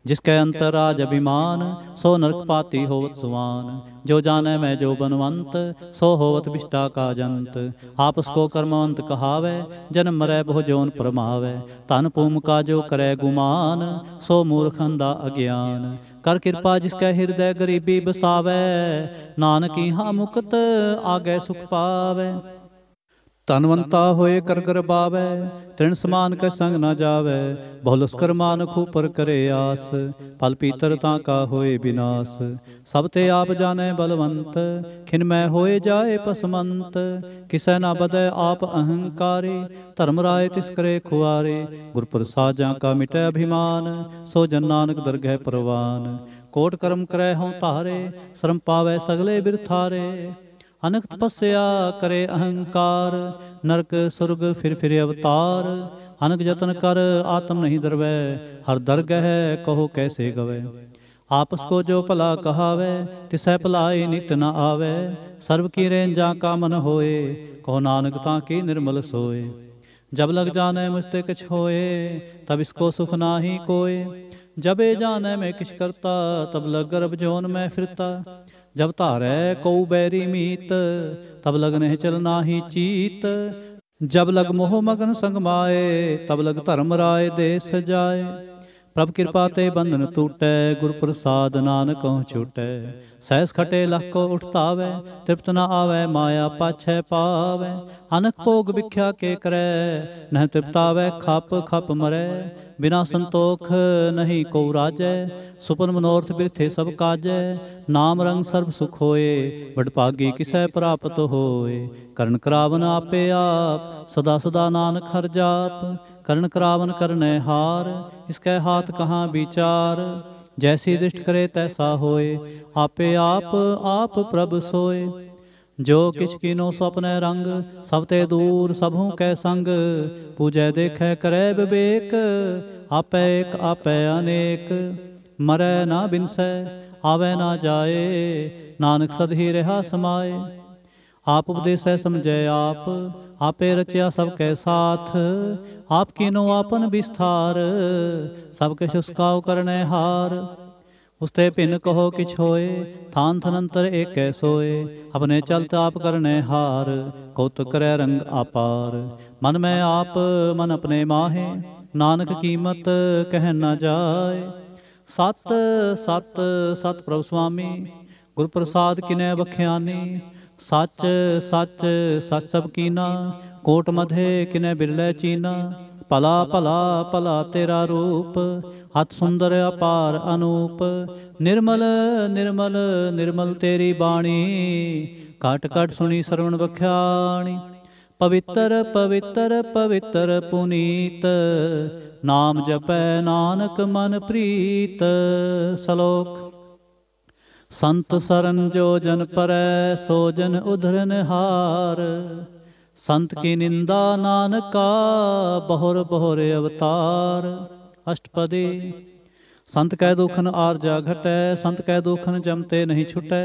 [SPEAKER 1] जिसके अंतराज अभिमान सो नरक पाती होवत सुवान। जो जाने मैं जो बनवंत सो होवत विष्टा का जंत। आप उसको कर्मवंत कहावे जन्म मरै बहु जोन परमावे। धन भूम का जो करे गुमान सो मूर्ख अंधा अज्ञान। कर कृपा जिसके हृदय गरीबी बसावे। नानक इहाँ मुक्त आगे सुख पावे। धनवंता होए कर गरबावे तृण समान के संग न जावे। बहुलस्कर मानख ऊपर करे आस फल पीतरता का होए विनाश। सब ते आप जाने बलवंत खिनमय होए जाए पसमंत। किसै न बदे आप अहंकारे धर्म राय तिस करे खुआरे। गुर प्रसाद जा का मिटे अभिमान सो जन नानक दरगह परवान। कोट कर्म करे हों तारे श्रम पावे सगले बिरथारे। अनक तपस्या करे अहंकार नरक सुरग फिर अवतार। अनक जतन कर आत्म नहीं दरवै हर दरगह कहो कैसे गवे। आपस को जो भला कहावे तिसै भलाई नित न आवे। सर्व की रेंजा का मन होए कहो नानक ताकि निर्मल सोए। जब लग जाने मुझते कुछ होए तब इसको सुख नाही कोय। जबे जाने मैं किछ करता तब लग गर्भ जोन में फिरता। जब तारै कऊ बैरी मीत तब लग नहीं चलना ही चीत। जब लग मोह मगन संग माए तब लग धर्म राय देश जाए। प्रभ कृपा ते बंधन टूटै गुर प्रसाद नानक छूटै। सहस खटे लख को उठतावै तृप्त न आवै माया पाछै पावै। अनक भोग भिख्या के करे नह तृप्तावै खप खप मरै। बिना संतोख नहीं को राजै सुपन मनोरथ बिरथे सब काजै। नाम रंग सर्व सुख होए बड़भागी किसै प्राप्त होए। करण करावन आपे आप सदा सदा नानक हर जाप। करण करावन करने हार इसके हाथ कहाँ विचार। जैसी दृष्ट करे तैसा होए आपे आप प्रभ सोए। जो किछ कीनो स्वप्न रंग सब ते दूर सबहू कै संग। पूजै देखै करे विवेक आपै एक आपै अनेक। मरै ना बिनसै आवे ना जाए नानक सद ही रहा समाए। आप उपदेसै समझै आप आपे रचया सबके साथ। आप कीनो आपन विस्तार सब किछ उसकाओ करने हार। उसते भिन्न कहो किछ होए थान थनंतर एक कै सोए। अपने चलत आप करने हार कौतुक करे रंग आपार। मन में आप मन अपने माहे नानक कीमत कह न जाए। सत सत सत प्रभु स्वामी गुर प्रसाद किने बख्यानी। सच सच सच सब कीना कोट मधे किने बिरले चीना। भला भला भला तेरा रूप हथ सुंदर अपार अनूप। निर्मल निर्मल निर्मल तेरी बाणी काट काट सुनी श्रवण बख्याणी। पवित्र पवित्र पवित्र पुनीत नाम जपै नानक मन प्रीत। श्लोक। संत सरन जो जन परै सो जन उधरन हार। संत की निंदा नानका बहुर बहुर अवतार। अष्टपदी। संत कै दुखन आरजा घटै संत कै दुखन जमते नहीं छुटै।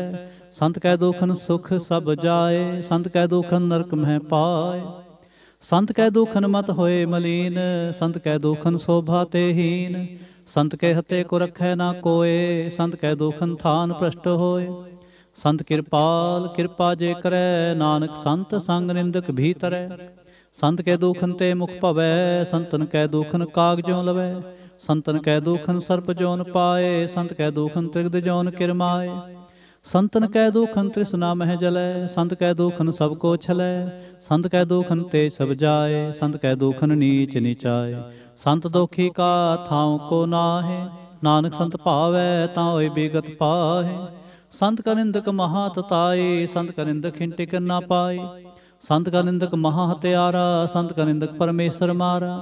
[SPEAKER 1] संत कै दुखन सुख सब जाए संत कै दुखन नरक में पाए। संत कै दुखन मत होए मलीन संत कै दुखन शोभा ते हीन। संत के हते को रखै ना कोय संत कै दुखन थान भ्रष्ट होए। संत कृपाल कृपा जे करे नानक संत संग निंदक भीतरै। संत के दुखन ते मुख भवै संतन कै दुखन काग ज्यों लवै। संतन कै दुखन सर्प जोन पाए संत कै दुखन त्रिगद जोन किरमाए। संतन कै दुखन तृष्णा मह जलै संत कै दुखन सबको छलै। संत कै दुखन ते सब जाए संत कै दुखन नीच नीचाए। संत दोखी का थाव को नाहे नानक संत भावै तां होए बिगत पाहे। संत का निंदक महातताई संत का निंदक हिंटिक ना पाई। संत का निंदक महा हत्यारा संत का निंदक परमेश्वर मारा।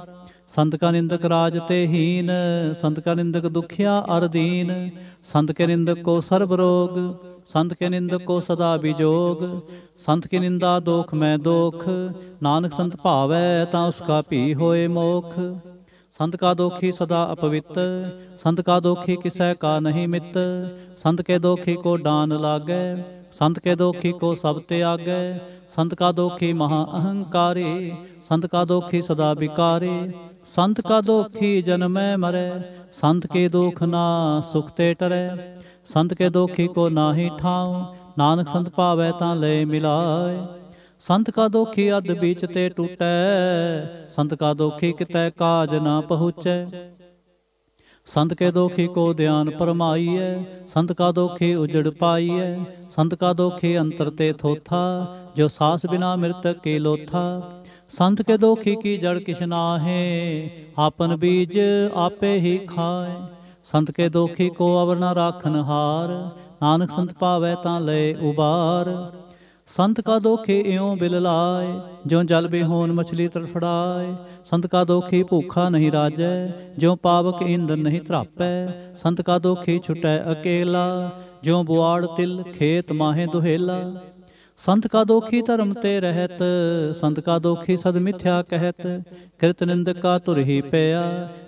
[SPEAKER 1] संत का निंदक राज ते हीन संत का निंदक दुखिया अर दीन। संत के निंदक को सर्व रोग संत के निंदक को सदा विजोग। संत की निंदा दोख में दोख नानक संत भावै तां उसका भी होए मोख। संत का दोखी सदा अपवित्र संत का दोखी किसै का नहीं मित्र। संत के दोखी को डान लागै संत के दोखी को सब त्यागै। संत का दोखी महा अहंकारी, संत का दोखी सदा विकारी। संत का दोखी जन्मै मरै, संत के दुख ना सुख ते टरै। संत के दोखी को नाहि ठाऊं, नानक संत पावै तां ले मिलाए। संत का दोखी अध बीच ते टूटै, संत का दोखी कितै काज ना पहुँचै। संत के दोखी को ध्यान परमाइए, संत का दोखी उजड़ पाइए। संत का दोखी अंतर ते थोथा, जो सास बिना मृतक की लोथा। संत के दोखी की जड़ किछ नाहे, आपन बीज आपे ही खाए। संत के दोखी को अवर न राखन हार, नानक संत पावै तां ले उबार। संत का दोखी इयों बिल लाए, ज्यों जल बिहोन मछली तड़फड़ाए। संत का दोखी भूखा नहीं राजै, ज्यों पावक ईंधन नहीं त्रापै। संत का दोखी छुटै अकेला, ज्यों बुआड़ तिल खेत माहे दुहेला। संत का दोखी धर्म ते रहत, संत का दोखी सद मिथ्या कहत। कृत निंदक का तुर ही पया,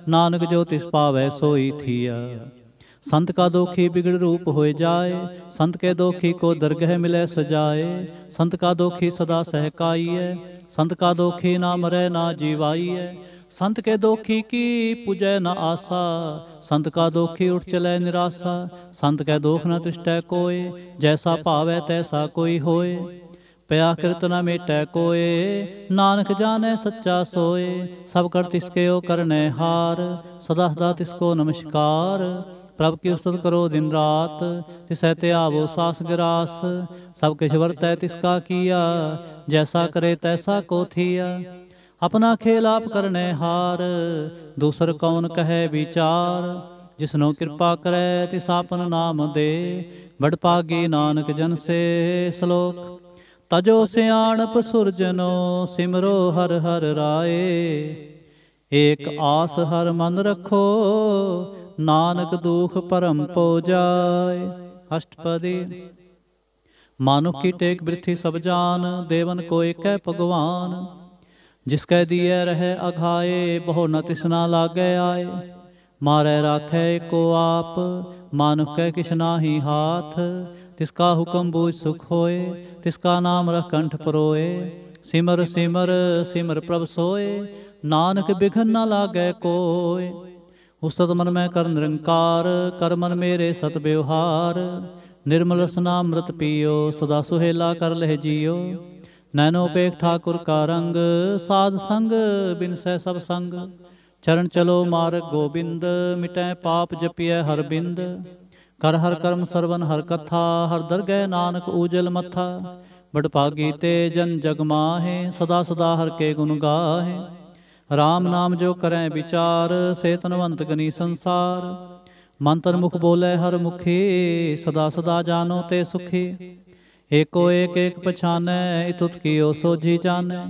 [SPEAKER 1] नानक जो तिस पावै सोई थिया। संत का दोखी बिगड़ रूप होए जाए, संत के दोखी को दरगह मिले सजाए। संत का दोखी सदा सहकाई है, संत का दोखी ना मरे ना जीवाई है। संत के दोखी की पूजै न आशा, संत का दोखी उठ चले निराशा। संत के दोख न तिष्ठै कोय, जैसा भावै तैसा कोई होए। पया कृत न मेटै कोय, नानक जाने सच्चा सोए। सब कर तिसके ओ करने हार, सदा सदा तिसको नमस्कार। प्रभ की उस्तत करो दिन रात, तिसै त्यावो सास गिरास। सब किछ वरतै तिसका किया, जैसा करे तैसा को थिया। अपना खेल आप करने हार, दूसर कौन कहे विचार। जिसनो कृपा करे तिस आपन नाम दे, बड़ पागी नानक जन से श्लोक। तजो सियाणप सुरजनो, सिमरो हर हर राए। एक आस हर मन रखो, नानक दुख परम पो जाए। अष्टपदी। मानुख की टेक वृथि सब जान, देवन को एक भगवान। जिसकै दिए रहे अघाए, बहु न तिसना लागे आए। मारै राखै को आप, मानुख कै किछ नाहि हाथ। तिसका हुक्म बूझ सुख होए, तिसका नाम रख कंठ परोए। सिमर सिमर सिमर प्रभ सोए, नानक बिघन न लागे कोय। उस्तत मन में कर निरंकार, कर मन मेरे सत व्यवहार। निर्मल रसनामृत पियो, सदा सुहेला कर लह जियो। नैनोपेख ठाकुर का रंग, साध संग बिन सै सब संग। चरण चलो मार्ग गोबिंद, मिटै पाप जपिय हर बिंद। कर हर कर्म सरवन हर कथा, हर दरगह नानक उजल मथा। बड़ भागी ते जन जग माहे, सदा सदा हर के गुण गाहे। राम नाम जो करें विचार, से तनवंत गनी संसार। मंत्र मुख बोले हर मुखी, सदा सदा जानो ते सुखी। एको एक एक पछानै, इतुत कियो सोझी जानै।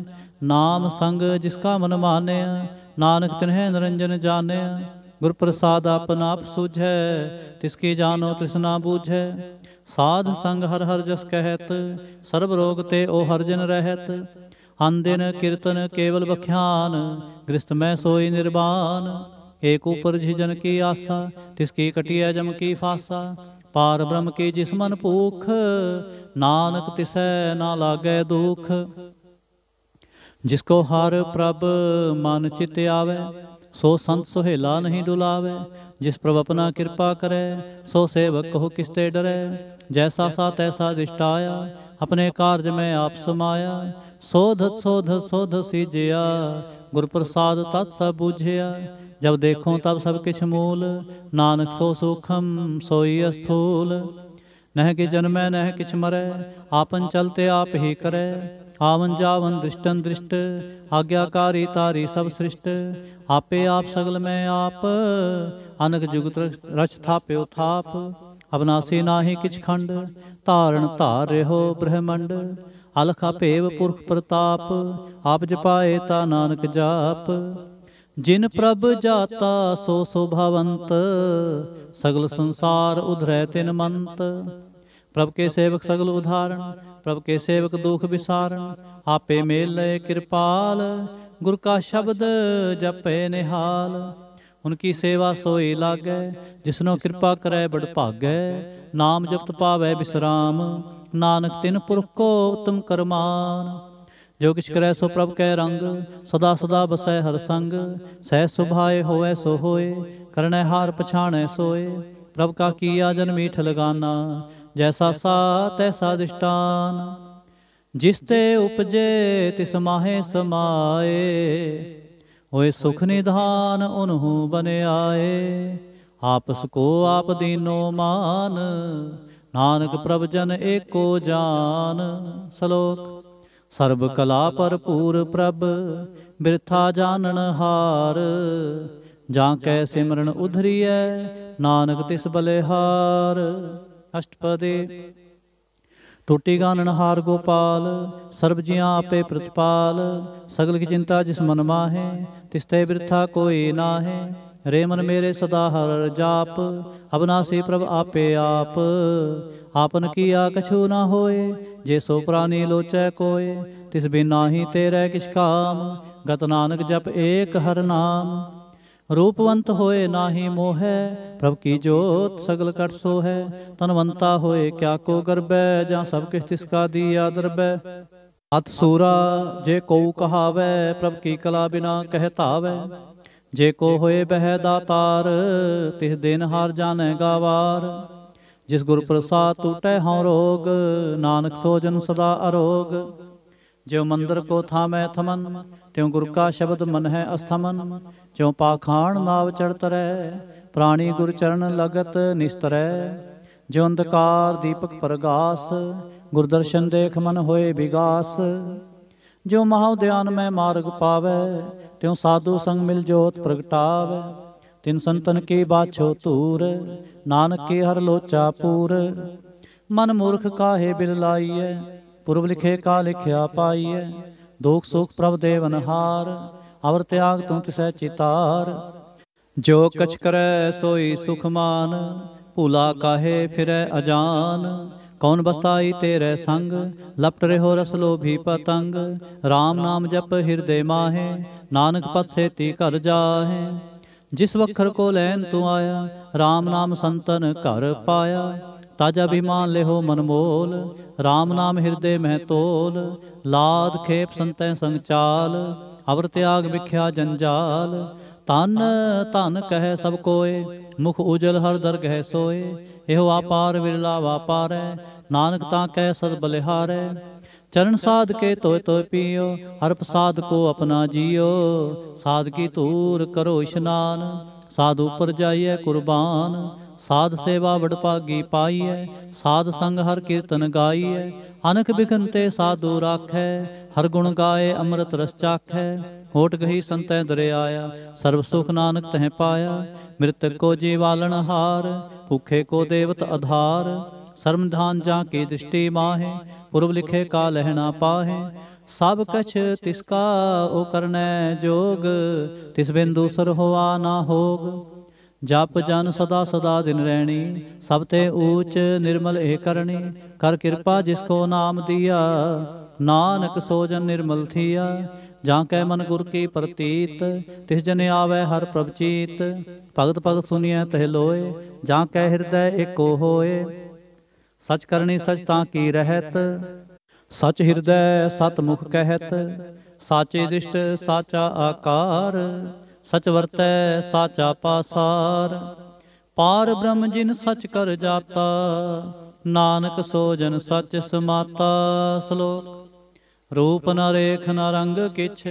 [SPEAKER 1] नाम संग जिसका मन माने, नानक तिन्हें निरंजन जाने। गुर प्रसाद आपन आप सूझै, तिसकी जानो तृष्णा बूझै। साध संग हर हर जस कहत, सर्व रोग ते ओ हर जन रहत। अनदिन कीर्तन केवल बख्यान, गृहस्थ में सोई निर्वाण। एक ऊपर झिजन की आशा, तिसकी कटिया जम की फासा। पार ब्रह्म की जिस मन भूख, नानक तिसै ना लागे दुख। जिसको हर प्रभ मन चित आवे, सो संत सुहेला नहीं डुलावे। जिस प्रभ अपना कृपा करे, सो सेवक कहो किसते डरे। जैसा सा तैसा दिष्टाया, अपने कार्य में आप समाया। सोधत सोधत सोध सीजया, गुर प्रसाद तत् सब बूझया। जब देखो तब सब किछ मूल, नानक सो सूखम सोई स्थूल। नह कि जन्मै नह किछ मरै, आपन चलते आप ही करे। आवन जावन दृष्टन दृष्ट, आज्ञाकारी तारी सब सृष्ट। आपे आप सगल में आप, अनक जुगत रच थाप्यो थाप। अविनाशी नाहि किछ खंड, धारण धार रहो ब्रह्मंड। अलख अभेव पुरख प्रताप, आप जपाए ता नानक जाप। जिन प्रभ जाता सो शोभावंत, सगल संसार उधरै तिन मंत। प्रभ के सेवक सगल उदाहरण, प्रभ के सेवक दुख विसारण। आपे मेल कृपाल, गुर का शब्द जपे निहाल। उनकी सेवा सोई लागै, जिसनो कृपा करै बड़ भागै। नाम जपत पावै विश्राम, नानक तिन पुरख को उत्तम करमान। जो किछ करै सो प्रभ कै रंग, सदा सदा बसै हर संग। सहज सुभाए होवै सो होए, करनै हार पछाणै सोए। प्रभ का किया जन मीठ लगाना, जैसा सा तैसा दिष्टान। जिस ते उपजे तिस माहे समाए, होए सुख निधान उन्हु बने आए। आपस को आप दीनो मान, नानक प्रभ जन एको जान। श्लोक। सर्ब कला भरपूर प्रभ, बिरथा जानन हार। जाकै सिमरन उधरियै, नानक तिस बलिहार। अष्टपदी। टूटी गानन हार गोपाल, सर्ब जियां आपे प्रतिपाल। सगल की चिंता जिस मन माहे, तिसते बिरथा कोई नाहे। रे मन मेरे सदा हर जाप, अविनाशी प्रभ आपे आप। आपन किया कछु ना होए, जे सो प्राणी लोचै कोय। तिस बिन नाहि तेरे किछ काम, गत नानक जप एक हर नाम। रूपवंत होए नाहि मोहै, प्रभ की जोत सगल कट सोहै। तनवंता होए क्या को गर्बै, जहाँ सब किछ तिसका दिया दरबै। अत सूरा जे को कहावै, प्रभ की कला बिना कहतावै। जे को होए बह दातार, तिस दिन हार जाने गावार। जिस गुर प्रसाद टूटै हाँ रोग, नानक सोजन सदा अरोग। ज्यों मंदिर को थामै थमन, त्यों गुरु का शब्द मन है अस्थमन। ज्यों पाखाण नाव चढ़ तरै, प्राणी गुर चरण लगत निस्तरै। ज्यों अंधकार दीपक प्रगास, गुरदर्शन देख मन होए विगास। ज्यों महाउद्यान में मार्ग पावै, त्यों साधु संग मिल जोत प्रगटावै। तिन संतन की बाछो तूर, नानक की हर लोचा पूर। मन मूर्ख काहे बिल लाइयै, पूर्व लिखे का लिखया पाइयै। दुख सुख प्रभ देवन हार, अवर त्याग तू तिसै चितार। जो कछ करै सोई सुख मान, भूला काहे फिरै अजान। कौन बसताई तेरे संग, लपट रहो रस लोभी पतंग। राम नाम जप हृदय माहे, नानक पद सेती घर जाहे। जिस वखर को लैन तू आया, राम नाम संतन घर पाया। ताजा अभिमान लेहो मन मोल, राम नाम हृदय में तोल। लाद खेप संतै संग चाल, अवर त्याग मिख्या जंजाल। तन धन कह सब कोय, मुख उजल हर दरगह सोए। एहो आपार विरला वापारै, नानक ता कह सद बलिहारै। चरण साध के तोय तोय पियो, हर प्रसाद को अपना जियो। साध की तूर करो स्नान, साध ऊपर जाइए कुर्बान। साध सेवा बड़ भागी पाइयै, साध संग हर कीर्तन गाइयै। अनक बिघन ते साधु राखै, हर गुण गाए अमृत रस चाखै। होठ गही संतै दरियाया, सर्व सुख नानक तह पाया। मृतक को जीवालन हार, भूखे को देवत आधार। सर्व धान जा की दृष्टि माहे, पूर्व लिखे का लहना पाहे। सब कछ तिसका ओ करनै जोग, तिस बिन दूसर होआ ना होग। जप जन सदा सदा दिन रहनी, सब ते ऊच निर्मल ए करनी। कर कृपा जिसको नाम दिया, नानक सोजन निर्मल थिया। जहाँ कै मन गुर की प्रतीत, तिस जन आवे हर प्रभचीत। भगत भगत सुनिए तह लोए, जहाँ कै हृदय एको होए। सच करनी सच ताकी रहत, सच हृदय सत मुख कहत। साचे दृष्ट साचा आकार, सच वर्तै साचा पासार। पार ब्रह्म जिन सच कर जाता, नानक सोजन सच समाता। श्लोक। रूप न रेख न रंग किछ,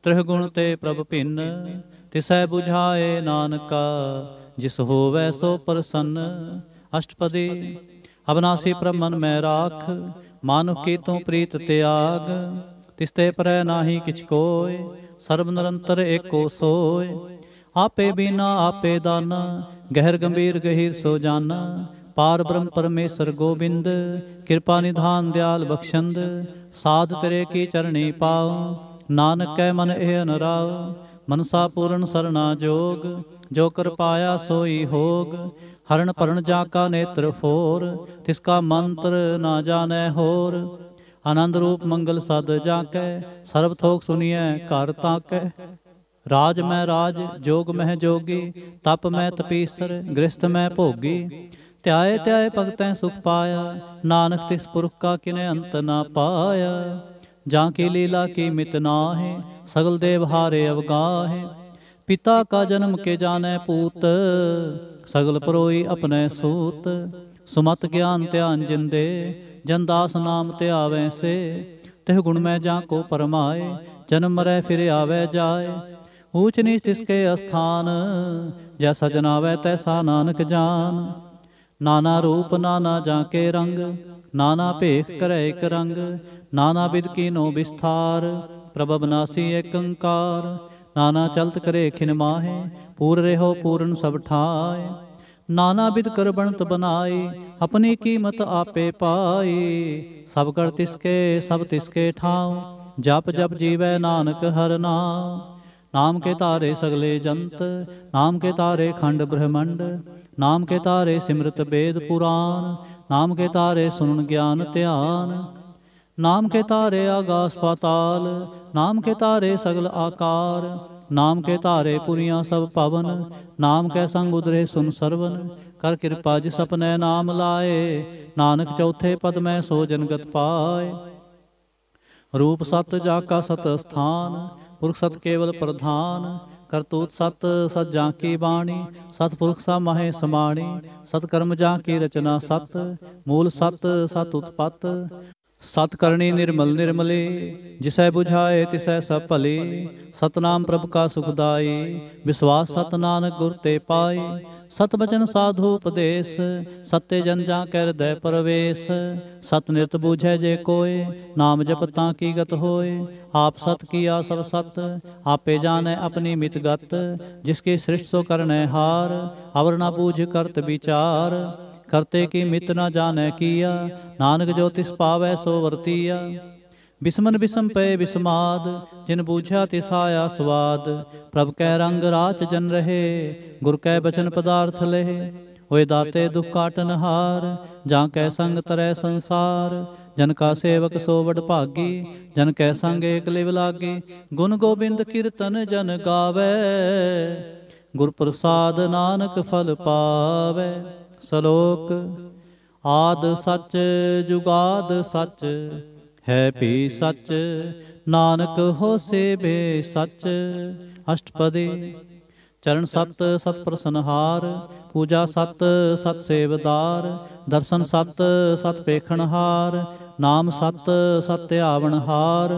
[SPEAKER 1] त्रिह गुण ते प्रभ भिन्न। तिसै बुझाए नानका, जिस होवै सो प्रसन्न। अष्टपदी। अविनाशी प्रभ मन में राख, मानुख की तू प्रीत त्याग। तिसते परै नाहि किछ कोय, सर्ब निरंतर एको सोय। आपे बिना आपे दाना, गहर गंभीर गहीर सो जाना। पार ब्रह्म परमेश्वर गोबिंद, कृपा निधान दयाल बख्शंद। साध तेरे की चरणी पाओ, नानक कै मन ए अनुराव। मनसा पूर्ण सरना जोग, जो कर पाया सोई होग। हरण परण जाका नेत्र फोर, तिसका मंत्र ना जाने होर। आनंद रूप मंगल सद जाकै, सर्व थोक सुनिए घर ताकै। राज मैं राज, जोग मह जोगी, तप मैं तपीसर, गृहस्थ मैं भोगी। ध्याए ध्याए भगतैं सुख पाया, नानक तिस पुरख का किने अंत ना पाया। जाकी लीला की मित नाहि, सगल देव हारे अवगाहे। पिता का जन्म के जाने पूत, सगल परोई अपने सूत। सुमत ज्ञान ध्यान जिंदे, जनदास नाम ते आवे से। तिह गुण में जाको परमाए, जन्म मरै फिर आवे जाए। ऊंच नीच तिसके अस्थान, जैसा जनावै तैसा नानक जान। नाना रूप नाना जाके रंग, नाना भेख करे एक रंग। नाना विध कीनो विस्तार, प्रभ अविनाशी एक अंकार। नाना चलत करे खिन माहे, पूर रेहो पूरन सब ठाए। नाना विध कर बनत बनाई, अपनी कीमत आपे पाई। सब कर तिसके सब तिसके ठाव, जप जप जीवै नानक हर नाम। नाम के तारे सगले जंत, नाम के तारे खंड ब्रह्मंड। नाम के तारे सिमरत वेद पुराण, नाम के तारे सुनन ज्ञान ध्यान। नाम के तारे आगास पाताल, नाम के तारे सगल आकार। नाम के तारे पुरियां सब पावन, नाम कै संग उदरे सुन सरवन। कर कृपा जिस अपने नाम लाए, नानक चौथे पद में सो जनगत पाए। रूप सत जाका सत स्थान, पुरख सत केवल प्रधान। करतूत सत सत जाकी बाणी, सतपुरख सा माहे समाणी। सतकर्म जाकी रचना सत, मूल सत सत उत्पत। सत करणी निर्मल निर्मले, जिसै बुझाए तिसै सब भले। सतनाम प्रभु का सुखदाई, विश्वास सत नानक गुर ते पाए। सत बचन साधु उपदेश, सत्य जन जा कै हृदय प्रवेश। सत नित बूझै जे कोय, नाम जपत ताकी गत होय। आप सत किया सब सत, आपे जानै अपनी मित गत। जिसकी सृष्टि सो करनै हार, अवर न बूझ करत विचार। करते की मित न जाने किया, नानक जो तिस पावै सो वर्तिया। बिस्मन बिसम पे बिस्माद, जिन बूझा तिस आया स्वाद। प्रभ कै रंग राच जन रहे, गुर कै बचन पदार्थ लहे। होए दाते दुख काटन हार, जा कै संग तरह संसार। जन का सेवक सो वड भागी, जन कै संग एक लिव लागी। गुण गोबिंद कीर्तन जन गावै, गुर प्रसाद नानक फल पावै। सलोक आद सच जुगाद सच, है भी सच। नानक होसे बे सच। अष्टपदी। चरण सत सत प्रसनहार, पूजा सत सत सेवदार। दर्शन सत सत पेखणहार, नाम सत सत आवनहार।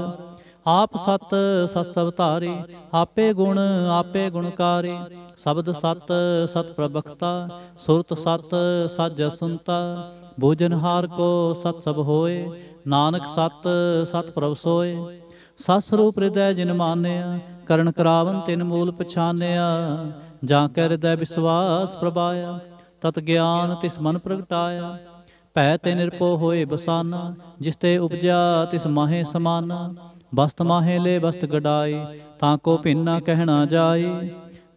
[SPEAKER 1] आप सत सत सवतारी, आपे गुणकारी। शब्द सत सत प्रबखता, सुरत सत सज सुनता। भोजनहार को सत सब होए, नानक सत सत प्रभ सोए। सत स्वरूप हृदय जिन मानिया, करण करावन तिन मूल पछानिया। जाकै हृदय विश्वास प्रभाया, तत ज्ञान तिस मन प्रगटाया। भै ते निरपो होए बसाना, जिस ते उपजा तिस माहे समाना। बस्त माहे ले बस्त गडाई, ताको भिन्ना कहना जाई।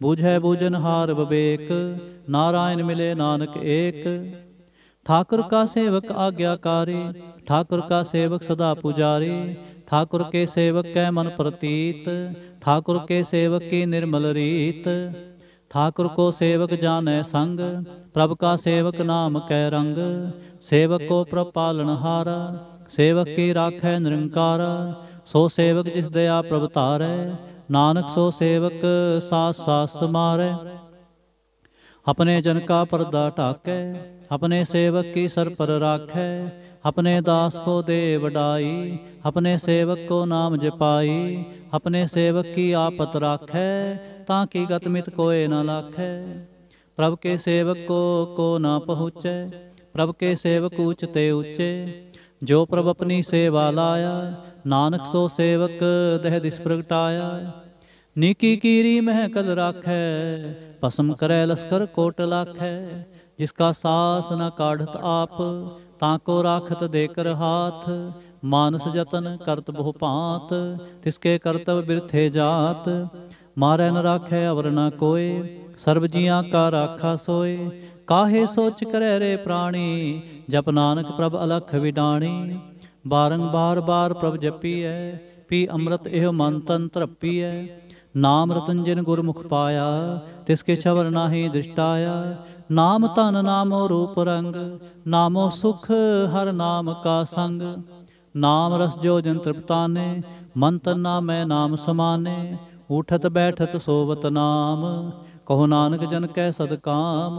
[SPEAKER 1] बूझै बूझनहार विवेक, नारायण मिले नानक एक। ठाकुर का सेवक आज्ञाकारी, ठाकुर का सेवक सदा पुजारी। ठाकुर के सेवक कै मन प्रतीत, ठाकुर के सेवक की निर्मल रीत। ठाकुर को सेवक जानै संग, प्रभ का सेवक नाम कै रंग। सेवक को प्रभ पालनहारा, सेवक की राखै निरंकारा। सो सेवक जिस दया प्रभ तारै, नानक सो सेवक सास सास समारै। अपने जन का पर्दा ढाकै, अपने सेवक की सर पर राखै। अपने दास को दे वडाई, अपने सेवक को नाम जपाई। अपने सेवक की आपत राखै, ताकि गतमित कोय न लाखै। प्रभ के सेवक को न पहुँचै, प्रभ के सेवक ऊंचते ऊंचे। जो प्रभ अपनी सेवा लाया, नानक सो सेवक दह दिस प्रगटाया। नीकी कीरी महकल राखै, भस्म करे लश्कर कोट लाखै। जिसका सास न काढ़त आप, ताको राखत देकर हाथ। मानस जतन करत बहु पात, तिसके करतब बिरथे जात। मारै न राखै अवर न कोय, सर्व जियां का राखा सोय। काहे सोच करे रे प्राणी, जप नानक प्रभ अलख विडाणी। बारंबार बार प्रभ जपीਐ, पी अमृत एह मन तन तृपीਐ। नाम रतन जिन गुरमुख पाया, तिसके छवर नाहि दृष्टाया। नाम तन नामो रूप रंग, नामो सुख हर नाम का संग। नाम रस जो जन तृप्ताने, मन तन नामै नाम समाने। उठत बैठत सोवत नाम, कहो नानक जन कै सदकाम।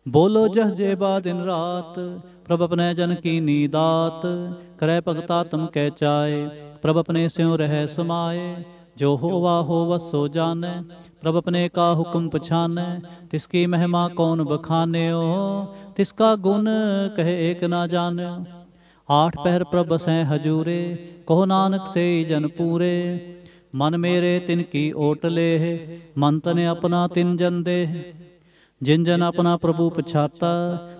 [SPEAKER 1] बोलो जस जेबा दिन रात, प्रभ अपने जन की नीदात। करे भगता तुम कै चाहे, प्रभ अपने स्यों रह समाए। जो होवा होवत सो जाने, प्रभ अपने का हुक्म पछाने। तिसकी महिमा कौन बखान्यो, तिसका गुण कहे एक ना जान्यो। आठ पहर प्रभ बसें हजूरे, कहो नानक से जन पूरे। मन मेरे तिनकी ओट ले, मन तने अपना तिन जन दे। जिन जन अपना प्रभु पछाता,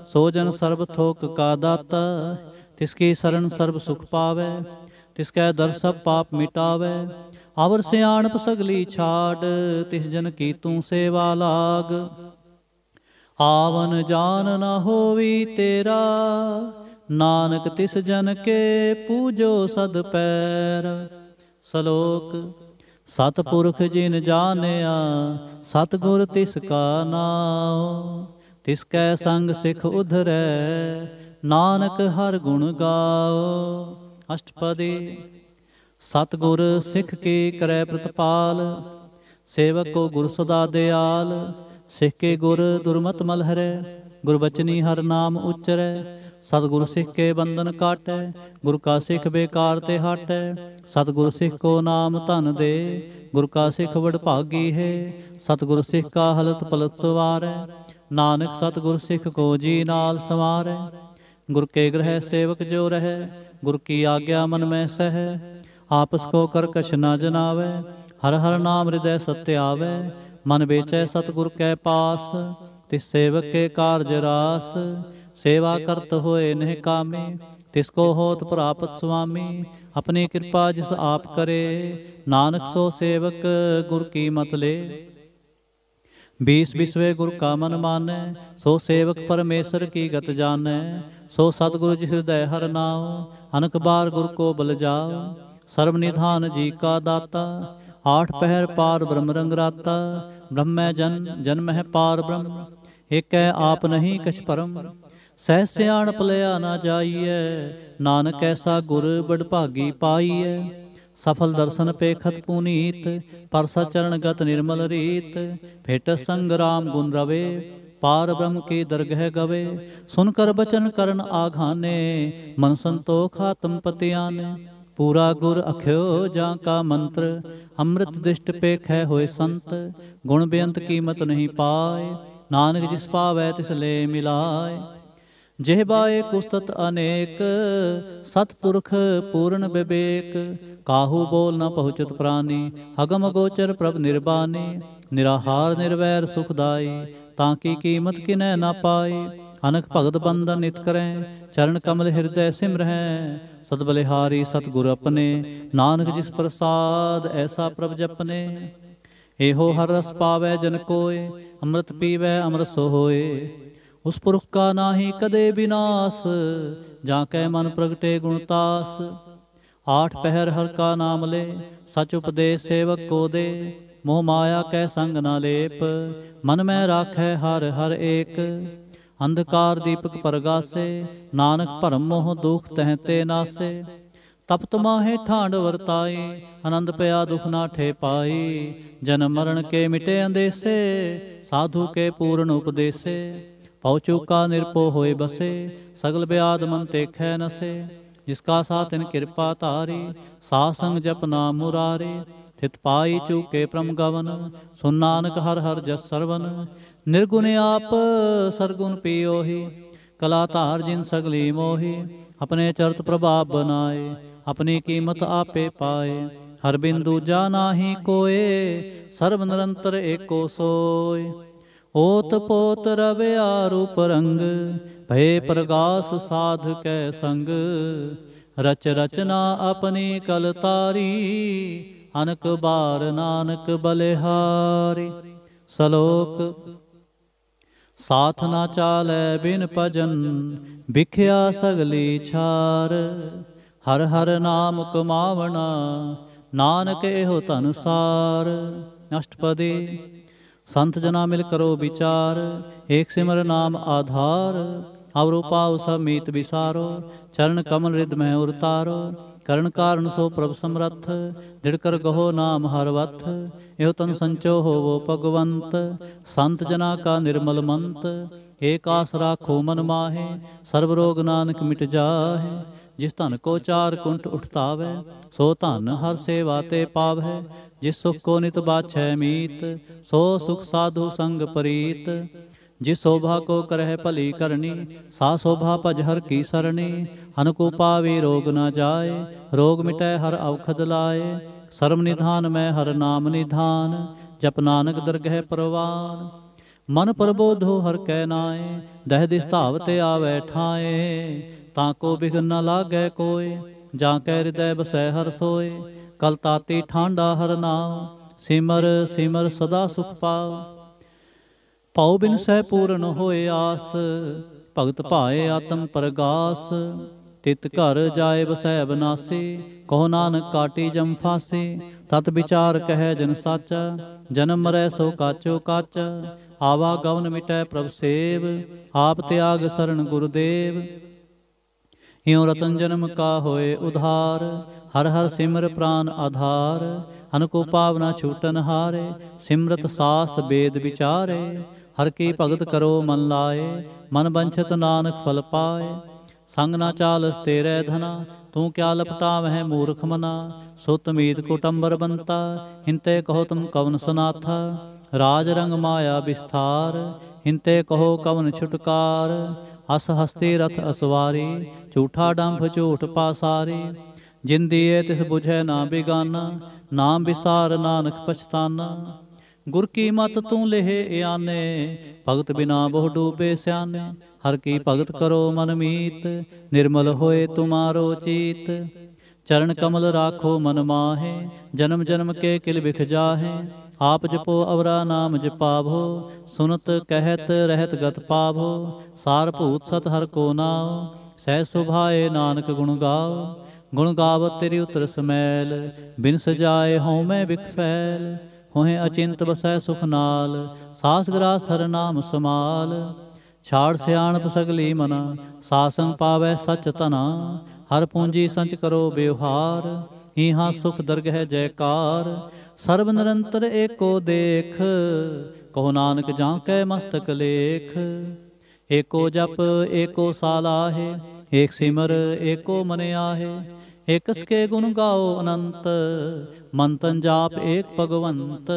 [SPEAKER 1] सो जन सर्व थोक का दाता। तिसकी शरण सर्व सुख पावे, तिसकै दर सब पाप मिटावे। आवर सियाणप सगली छाड़, तिस जन की तू सेवा लाग। आवन जान न होवी तेरा, नानक तिस जन के पूजो सद पैर। सलोक सतपुरख जिन जानिया, सतगुर तिसका नाम। तिसकै संग सिख उधरै, नानक हर गुण गाओ। अष्टपदी सतगुर सिख की करे प्रतिपाल, सेवक को गुर सदा दयाल। सिख के गुर दुर्मत मल हरै, गुरबचनी हर नाम उच्चरै। सतगुर सिख के बंधन काटै, गुर का सिख बेकार ते हटै। सतगुर सिख को नाम धन दे, गुर का सिख वड भागी है। सतगुर सिख का हलत पलत सवारै, नानक सतगुर सिख को जी नाल संवारै। गुर के ग्रह सेवक जो रहे, गुर की आज्ञा मन में सह। आपस को कर कछ न जनावै, हर हर नाम हृदय सत्य आवै। मन बेचै सतगुर कै पास, तिस सेवक के कारज रास। सेवा करत होए नह कामे, तिसको होत प्रापत स्वामी। अपनी कृपा जिस आप करे, नानक सो सेवक गुर की मत ले। 20 बिसवे गुर का मन मानै, सो सेवक परमेश्वर की गत जानै। सो सतगुरु जिस हृदय हर नाम, अनक बार गुर को बल जाओ। सर्व निधान जी का दाता, आठ पहर पार ब्रह्म रंग राता। ब्रह्म जन जन्म है पार ब्रह्म, एक है आप नहीं कछ परम। सह सियाण पलया ना जाइए, नानक ऐसा गुर बड़ भागी पाइए। सफल दर्शन पेखत पुनीत, परसा चरण गत निर्मल रीत। भेट संग राम गुण रवे, पार ब्रह्म की दरगह गवे। सुनकर बचन करन आघाने, मन संतोख आत्म पति आने। पूरा गुर अख्यो जा का मंत्र, अमृत दृष्ट पेख है होए संत। गुण बेअंत कीमत नहीं पाए, नानक जिस पावै तिस ले मिलाए। जेहबाए कुस्तत अनेक, सतपुरख पूर्ण विवेक। काहू बोल न पहुँचत प्राणी, अगम गोचर प्रभ निर्बानी। निराहार निर्वैर सुखदाई, ताकि कीमत किनै न पाई। अनक भगत बंदन नित करें, चरण कमल हृदय सिमरहैं। सतबलिहारी सतगुर अपने, नानक जिस प्रसाद ऐसा प्रभ जपने। एहो हर रस पावै जन कोय, अमृत पीवै अमृत सो होए। उस पुरख का नाहि कदे विनाश, जाकै मन प्रगटे गुणतास। आठ पहर हर का नाम ले, सच उपदेश सेवक को दे। मोह माया कै संग न लेप, मन में राखै हर हर एक। अंधकार दीपक परगासे, नानक भरम मोह दुख तह ते नासे। तपत माहे ठांड वरताई, आनंद पया दुख ना ठे पाई। जन्म मरण के मिटे अंदेसे, साधु के पूर्ण उपदेसे। पहुँचू का निरपो होए बसे, सगल ब्याद मन तेखै नसे। जिसका साथ इन कृपा तारी, सासंग जपना मुरारी। थित पाई चूके प्रम गवन, सुन नानक हर हर जस सरवन। निर्गुण आप सरगुण पियोहि, कला धार जिन सगली मोहि। अपने चरत प्रभाव बनाए, अपनी कीमत आपे पाए। हर बिंदु जाना ही कोय, सर्व निरंतर एको सोय। ओत पोत रवे आरूप रंग, भय प्रगास साध कै संग। रच रचना अपनी कल तारी, अनक बार नानक बलिहारी। सलोक साथ ना चालै बिन भजन, भिख्या सगली छार। हर हर नाम कमावना, ਨਾਨਕ ਇਹੋ ਧਨ ਸਾਰ। ਅਸ਼ਟਪਦੀ। ਸੰਤ ਜਨਾ ਮਿਲ ਕਰੋ ਵਿਚਾਰ, ਏਕ ਸਿਮਰ ਨਾਮ ਆਧਾਰ। ਅਵਰੁ ਪਾਉ ਸਭ ਮੀਤ ਵਿਸਾਰੋ, ਚਰਨ ਕਮਲ ਰਿਦ ਮਹਿ ਉਰਤਾਰੋ। ਕਰਨ ਕਾਰਨ ਸੋ ਪ੍ਰਭ ਸਮਰੱਥ, ਦਿੜ ਕਰ ਗਹੋ ਨਾਮ ਹਰ ਵਥ। ਇਹੋ ਤਨ ਸੰਚੋ ਹੋਵੋ ਭਗਵੰਤ, ਸੰਤ ਜਨਾ ਕਾ ਨਿਰਮਲ ਮੰਤ। ਏਕ ਆਸ ਰਾਖੋ ਮਨ ਮਾਹੇ, ਸਰਬ ਰੋਗ ਨਾਨਕ ਮਿਟ ਜਾਹੇ। ਜਿਸ ਧਨ ਕੋ ਚਾਰ ਕੁੰਠ ਉਠਤਾਵੈ, ਸੋ ਧਨ ਹਰ ਸੇਵਾ ਤੇ ਪਾਵੈ। ਜਿਸ ਸੁਖ ਕੋ ਨਿਤ ਬਾਛੈ ਮੀਤ, ਸੋ ਸੁਖ ਸਾਧੂ ਸੰਗ ਪ੍ਰੀਤ। जिस शोभा को करह भली करनी, सा शोभा भज हर की सरणी। हनको पावे रोग न जाए, रोग मिटै हर औखद लाए। सर्व निधान मैं हर नाम निधान, जप नानक दरगह परवान। मन प्रबोधो हर कै नाए, दह दिस धावते आवे ठाए। ताको बिघन न लागै कोय, जाकै हृदय बसै हर सोय। कल ताती ठांडा हर नाम, सिमर सिमर सदा सुख पाओ। ਭਾਉ ਬਿਨ ਸਹਿ ਪੂਰਨ ਹੋਏ ਆਸ, ਭਗਤ ਭਾਏ ਆਤਮ ਪਰਗਾਸ। ਤਿਤ ਘਰ ਜਾਏ ਬਸੈ ਬਨਾਸੀ, ਕਹੋ ਨਾਨਕ ਕਾਟੀ ਜਮ ਫਾਸੀ। ਤਤ ਵਿਚਾਰ ਕਹਿ ਜਨ ਸਾਚਾ, ਜਨਮ ਮਰੈ ਸੋ ਕਾਚੋ ਕਾਚਾ। ਆਵਾ ਗਵਨ ਮਿਟੈ ਪ੍ਰਭ ਸੇਵ, ਆਪ ਤਿਆਗ ਸਰਣ ਗੁਰਦੇਵ। ਇਉ ਰਤਨ ਜਨਮ ਕਾ ਹੋਏ ਉਧਾਰ, ਹਰ ਹਰ ਸਿਮਰ ਪ੍ਰਾਨ ਆਧਾਰ। ਅਨਕੋ ਪਾਵਨਾ ਛੂਟਨ ਹਾਰੇ, ਸਿਮਰਤ ਸਾਸਤ ਵੇਦ ਵਿਚਾਰੇ। हर की भगत करो मन लाए, मन बंछत नानक फल पाए। संग ना चालस तेरे धना, तू क्या लपटा वह मूर्ख मना। सुत मीत कुटुंबर बनता, हिंते कहो तुम कवन सनाथा। राज रंग माया विस्तार, हिंते कहो कवन छुटकार। अस हस्ती रथ असवारी, झूठा डंभ झूठ पासारी। जिन दिए तिस बुझै ना बिगाना, नाम विसार नानक पछताना। गुर की मत तू लेह आने, भगत बिना बहु डूबे स्याने। हर की भगत करो मन मीत, निर्मल होए तुम्हारो चीत। चरण कमल राखो मन माहे, जन्म जन्म के किल बिख जाहे। आप जपो अवरा नाम जपावो, सुनत कहत रहत गत पावो। सार भूत सत हर को नाओ, सह सुभाए नानक गुण गाओ। गुण गावत तेरी उतर समैल, बिन सजाए हों मैं बिख फैल। होहें अचिंत बसै सुख नाल, सास ग्रास हर नाम समाल। छाड़ सियाणप सगली मना, सासंग पावै सच तना। हर पूंजी संच करो व्यवहार, ईहाँ सुख दरगह जयकार। सर्व निरंतर एको देख, कहो नानक जांकै मस्तक लेख। एको जप एको सालाहे, एक सिमर एको मन आहे। एकस के गुण गाओ अनंत, मन तन जाप एक भगवंत।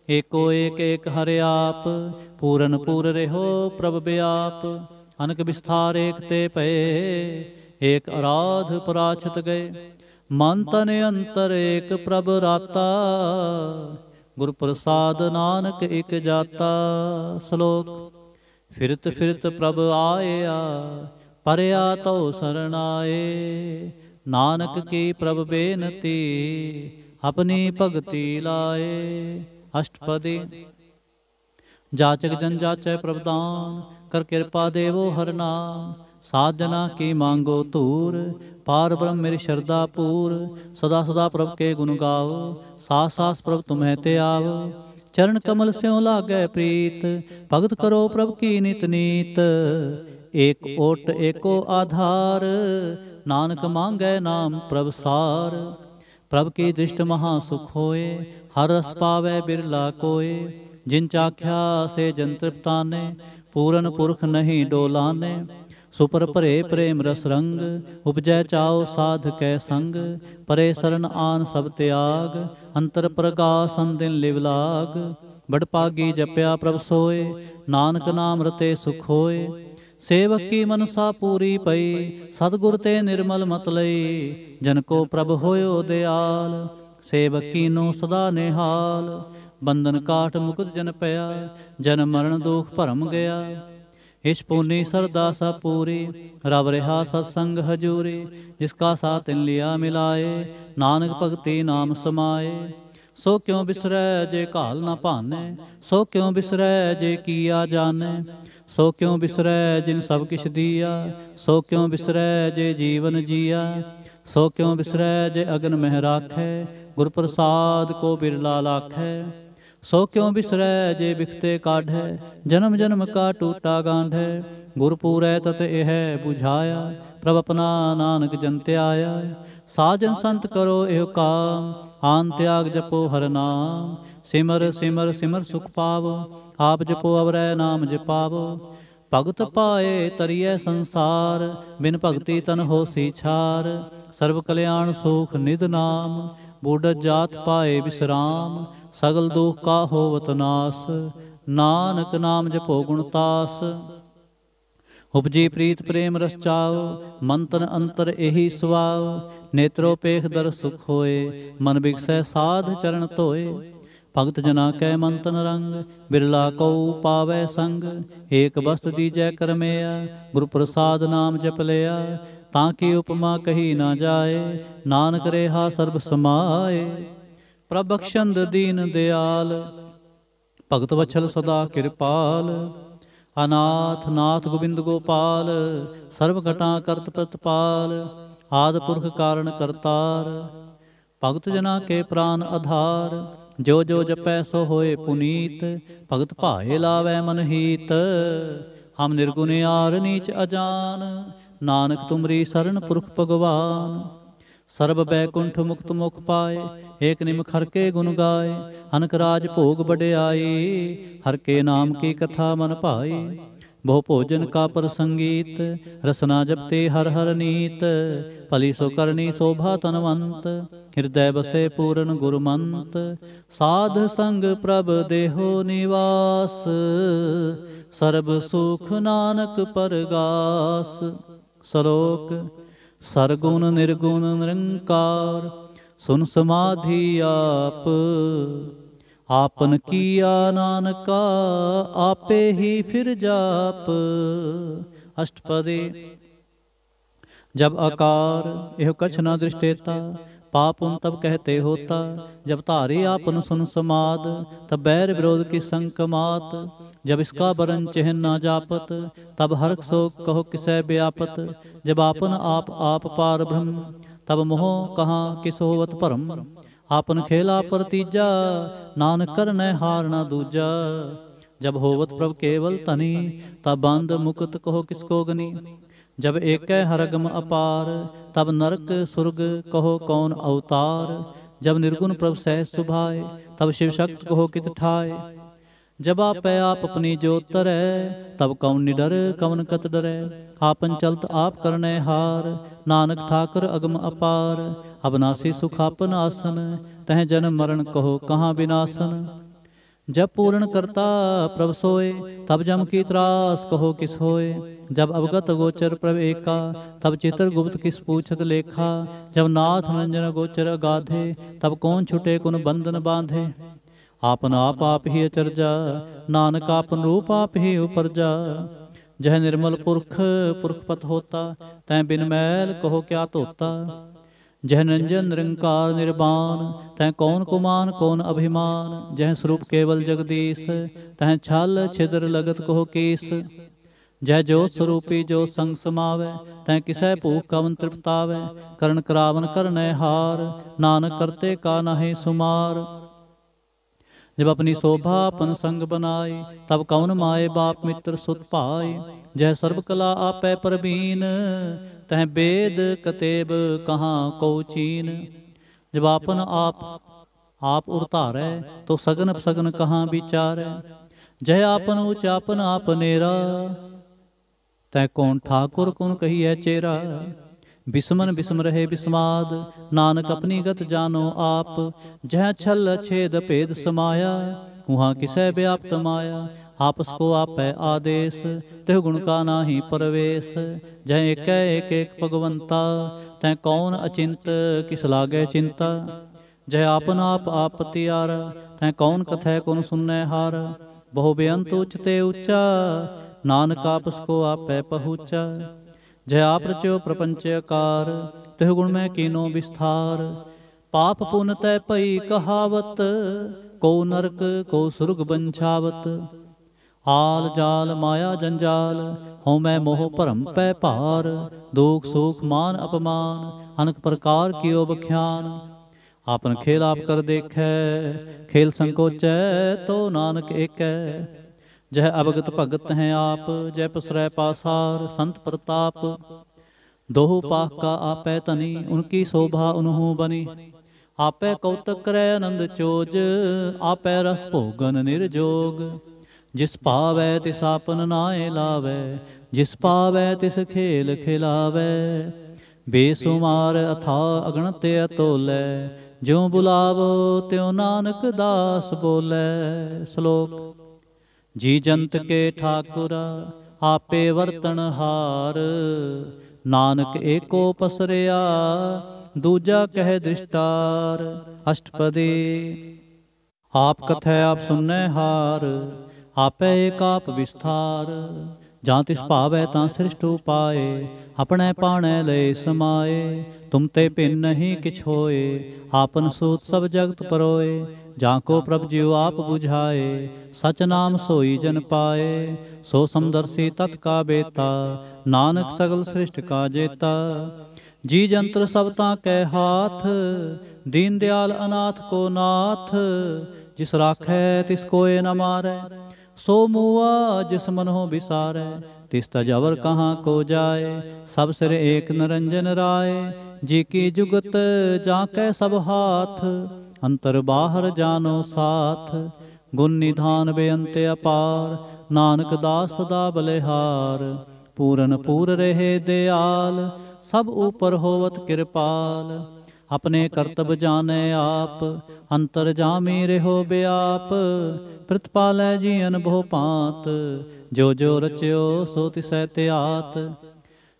[SPEAKER 1] एको एक एक हरि आप, पूरन पूर रहो प्रभ व्याप। अनक विस्तार एक ते पए, एक आराध पराछत गए। मन तन अंतर एक प्रभ राता, गुर प्रसाद नानक एक जाता। श्लोक। फिरत फिरत प्रभ आया, परया तो सरनाए। नानक की प्रभ बेनती, अपनी भगति लाए। अष्टपदी। जाचक जन जाचै प्रभदान, कर कृपा देवो हर नाम। साधना की मांगो तूर, पार ब्रह्म मेरी श्रद्धा पूर। सदा सदा प्रभ के गुण गाओ, सास सास प्रभ तुम्हें ते आओ। चरण कमल स्यों लागै प्रीत, भगत करो प्रभ की नित नीत। एक ओट एको आधार, नानक मांगै नाम प्रभ सार। प्रभ की दृष्ट महासुख होए, हर रस पावै बिरला कोय। जिन चाख्या से जन तृप्ताने, पूरन पुरख नहीं डोलाने। सुपर भरे प्रेम रस रंग, उपजै चाओ साध कै संग। परे शरण आन सब त्याग, अंतर प्रगास दिन लिव लाग। बड़ पागी जपया प्रभ सोए, नानक नाम रते सुख होए। सेवक की मनसा पूरी पई, सतगुर ते निर्मल मत लई। जन को प्रभ होयो दयाल, सेवक कीनो सदा निहाल। बंधन काट मुकुट जन पया, जन मरण दुख भरम गया। इस पुनी सरदा सा पूरी, रब रहा सत्संग हजूरी। जिसका साथ तिन लिया मिलाए, नानक भगति नाम समाए। सो क्यों बिसरै जे घाल न भाने, सो क्यों बिसरै जे किया जाने। सो क्यों बिसरै जिन सब किश दिया, सो क्यों बिसरै जे जीवन जिया। सो क्यों बिसरै जे अगन मह राखै, गुर प्रसाद को बिरला लाखै। सो क्यों बिसरै जे बिखते काढ़ै, जन्म जन्म का टूटा गांढै। गुर पूरै तत एह बुझाया, प्रभ अपना नानक जन त्याया। साजन संत करो एह काम, आन त्याग जपो हर नाम। सिमर सिमर सिमर सुख पावो, आप जपो अवरै नाम जपावो। भगत पाए तरियै संसार, बिन भगति तन होसी छार। सर्व कल्याण सुख निध नाम, बूढ़ जात पाए विश्राम। सगल दुख का होवत नास, नानक नाम जपो गुणतास। उपजी प्रीत प्रेम रस चाओ, मंतन अंतर एही सुआओ। नेत्रो पेख दर सुख होए, मन बिगसै साध चरण धोए। भगत जना कै मंतन रंग, बिरला कऊ पावै संग। एक बस्त दीजै करमेया, गुरु प्रसाद नाम जप लिया। ताकि उपमा कही ना जाए, नानक रेहा सर्ब समाए। प्रभ बख्शंद दीन दयाल, भगत वत्सल सदा कृपाल। अनाथ नाथ गोविंद गोपाल, सर्व घटा करत प्रतपाल। आद पुरख कारण करतार, भगत जना के प्राण आधार। जो जो जपै सो होए पुनीत, भगत भाए लावै मन हीत। हम निर्गुण आर नीच अजान, नानक तुमरी सरन पुरख भगवान। सर्ब बैकुंठ मुक्त मुख पाए, एक निमख हर के गुण गाए। अनक राज भोग बड़ियाई, हर के नाम की कथा मन भाई। बहु भोजन का प्रसंगीत, रसना जपते हर हर नीत। भली सो करनी शोभा तनवंत, हृदय बसे पूरन गुरमंत। साध संग प्रभ देहो निवास, सर्ब सुख नानक परगास। श्लोक सरगुण निर्गुण निरंकार, सुन समाधि आप। आपन किया नानका, आपे ही फिर जाप। अष्टपदी। जब आकार एह कछ न दृष्टेता, पाप उन तब कहते होता। जब धारे आपन सुन समाद, तब बैर विरोध की संकमात। जब इसका बरन चिन्ह न जापत, तब हर्ष शोक कहो किसै व्यापत। जब आपन आप पार ब्रह्म, तब मोह कहाँ किस होवत परम। आपन खेला पर तीजा, नानक करनै हार न दूजा। जब होवत प्रभ केवल तनी, तब बंद मुक्त कहो किसको गनी। जब एक हरगम अपार, तब नरक सुरग कहो कौन अवतार। जब निर्गुण प्रभ सहज सुभाए, तब शिव शक्त कहो कित ठाए। जब आपै आप अपनी जोत तरै, तब कौन निडर कवन कत डरै। आपन चलत आप करनै हार, नानक ठाकुर अगम अपार। अविनाशी सुख आपन आसन, तह जन्म मरण कहो कहाँ विनाशन। जब पूर्ण करता प्रभ सोए, तब जम की त्रास कहो किस होए। जब अवगत गोचर प्रभ एका, तब चित्र गुप्त किस पूछत लेखा। जब नाथ निरंजन गोचर अगाधे, तब कौन छुटे कुन बंधन बांधे। आपन आप ही अचरजा, नानक आपन रूप आप ही उपरजा। जह निर्मल पुरख पुरखपत होता, तै बिन मैल कहो क्या धोता। जह निरंजन निरंकार निर्वाण, तह कौन कुमान कौन अभिमान। जह स्वरूप केवल जगदीश, तह छल छिद्र लगत कहो कीस। जह जोत स्वरूपी जो संग समावै, तह किसै भूख कवन तृप्तावै। करण करावन करनै हार, नानक करते का नाहि सुमार। जब अपनी शोभा अपन संग बनाई, तब कौन माए बाप मित्र सुत भाई। जह सर्व कला आपै परबीन, तह वेद कतेब कहाँ को चीन। जब आपन आप उरतारै, तो सगन सगन कहाँ विचारै। जह आपन उच आपन आप नेरा, तह कौन ठाकुर कौन कहिए चेरा। बिस्मन बिस्म रहे बिस्माद, नानक अपनी गत जानो आप। जह छल छेद भेद समाया, वहाँ किसै व्याप्त माया। आपस को आपै आदेश, तेह गुण का नाही परवेश। जह एक एक भगवंता, तह कौन अचिंत किस लागे चिंता। जह आपन आप त्यारा, तह कौन कथै कौन सुननै हारा। बहु बेअंत उच्चते ऊंचा, नानक आपस को आपै पहुँचा। जय आप रचो प्रपंचकार, तिह गुण में कीनो विस्तार। पाप पुन तै पई कहावत, को नरक को सुरग बंछावत। आल जाल माया जंजाल, हों मैं मोह भरम पै पार। दुख सुख मान अपमान, अनेक प्रकार कियो बख्यान। आपन खेल आप कर देखै, खेल संकोचै तो नानक एकै। जह अवगत भगत हैं आप, जय पसरै पासार संत प्रताप। दोहु पाख का आपै तनी, उनकी शोभा उन्हू बनी। आपै कौतक करै आनंद चोज, आपै रस भोगन निर्जोग। जिस पावै तिस आपन नाए लावै, जिस पावै तिस खेल खिलावै। बेसुमार अथा अगणत अतोलै, ज्यों बुलावो त्यों नानक दास बोलै। श्लोक। जी जंत के ठाकुरा आपे वर्तन हार, नानक एको पसरिया दूजा कह दृष्टार। अष्टपदी। आप कथै आप सुननै हार, आपै एक आप विस्तार। ਜਾਂ ਤਿਸ ਭਾਵੈ ਤਾਂ ਸ੍ਰਿਸ਼ਟ ਉਪਾਏ, ਆਪਣੇ ਪਾਣੈ ਲਏ ਸਮਾਏ। ਤੁਮ ਤੇ ਭਿੰਨ ਨਹੀਂ ਕਿਛ ਹੋਏ, ਆਪਨ ਸੂਤ ਸਭ ਜਗਤ ਪਰੋਏ। ਜਾਂ ਕੋ ਪ੍ਰਭ ਜਿਉ ਆਪ 부ਝਾਏ, ਸਚ ਨਾਮ ਸੋਈ ਜਨ ਪਾਏ। ਸੋ ਸਮਦਰਸੀ ਤਤ ਕਾ ਬੇਤਾ, ਨਾਨਕ ਸਗਲ ਸ੍ਰਿਸ਼ਟ ਕਾ ਜੇਤਾ। ਜੀ ਜੰਤਰ ਸਭ ਤਾਂ ਕੈ ਹਾਥ, ਦੀਨ ਦਿਆਲ ਅਨਾਥ ਕੋ ਨਾਥ। ਜਿਸ ਰਾਖੈ ਤਿਸ ਕੋਇ ਨ ਮਾਰੈ, सो मुआ जिस मनहो बिसारै। तिस तजवर कहाँ को जाए, सब सिर एक निरंजन राय। जी की जुगत जाकै सब हाथ, अंतर बाहर जानो साथ। गुण निधान बेअंत अपार, नानक दास सदा बलिहार। पूरन पूर रहे दयाल, सब ऊपर होवत कृपाल। अपने करतब जानै आप, अंतर जामी रहो व्याप। प्रतिपालै जीअन बहु भांत, जो जो रच्यो सो तिसै त्यात।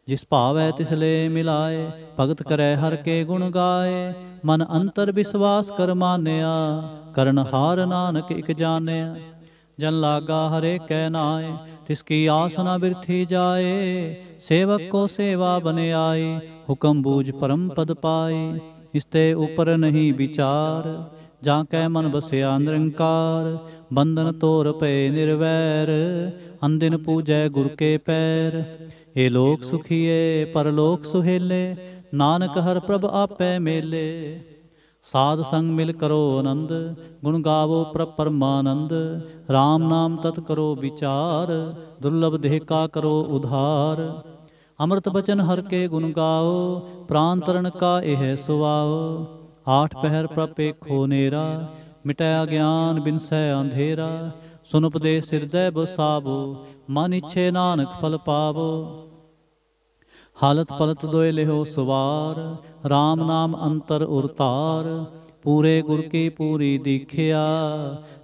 [SPEAKER 1] जिस भावै तिस ले मिलाए, भगत करै हर के गुण गाए। मन अंतर विश्वास कर मानया, करन हार नानक इक जानया। जन लागा हरे कै नाए, तिसकी आस न बिरथी जाए। सेवक को सेवा बन आई, हुक्म बूझ परम पद पाई। इसते ऊपर नहीं विचार, जाकै मन बसया निरंकार। बंधन तोर पे निर्वैर, अंदिन पूजै गुर के पैर। ए लोक सुखिए परलोक सुहेले, नानक हर प्रभ आपै मेले। साध संग मिल करो आनंद, गुण गावो प्रभ परमानंद। राम नाम तत् करो विचार, दुर्लभ देह का करो उधार। अमृत बचन हर के गुण गाओ, प्राण तरण का एह सुवाओ। आठ पहर प्रभ पेखो नेरा, मिटया ज्ञान बिनसै अंधेरा। सुन उपदेश हृदय बसावो, मन इच्छे नानक फल पावो। हालत पलत दोय लेहो सवार, राम नाम अंतर उरतार। पूरे गुर की पूरी दीखिया,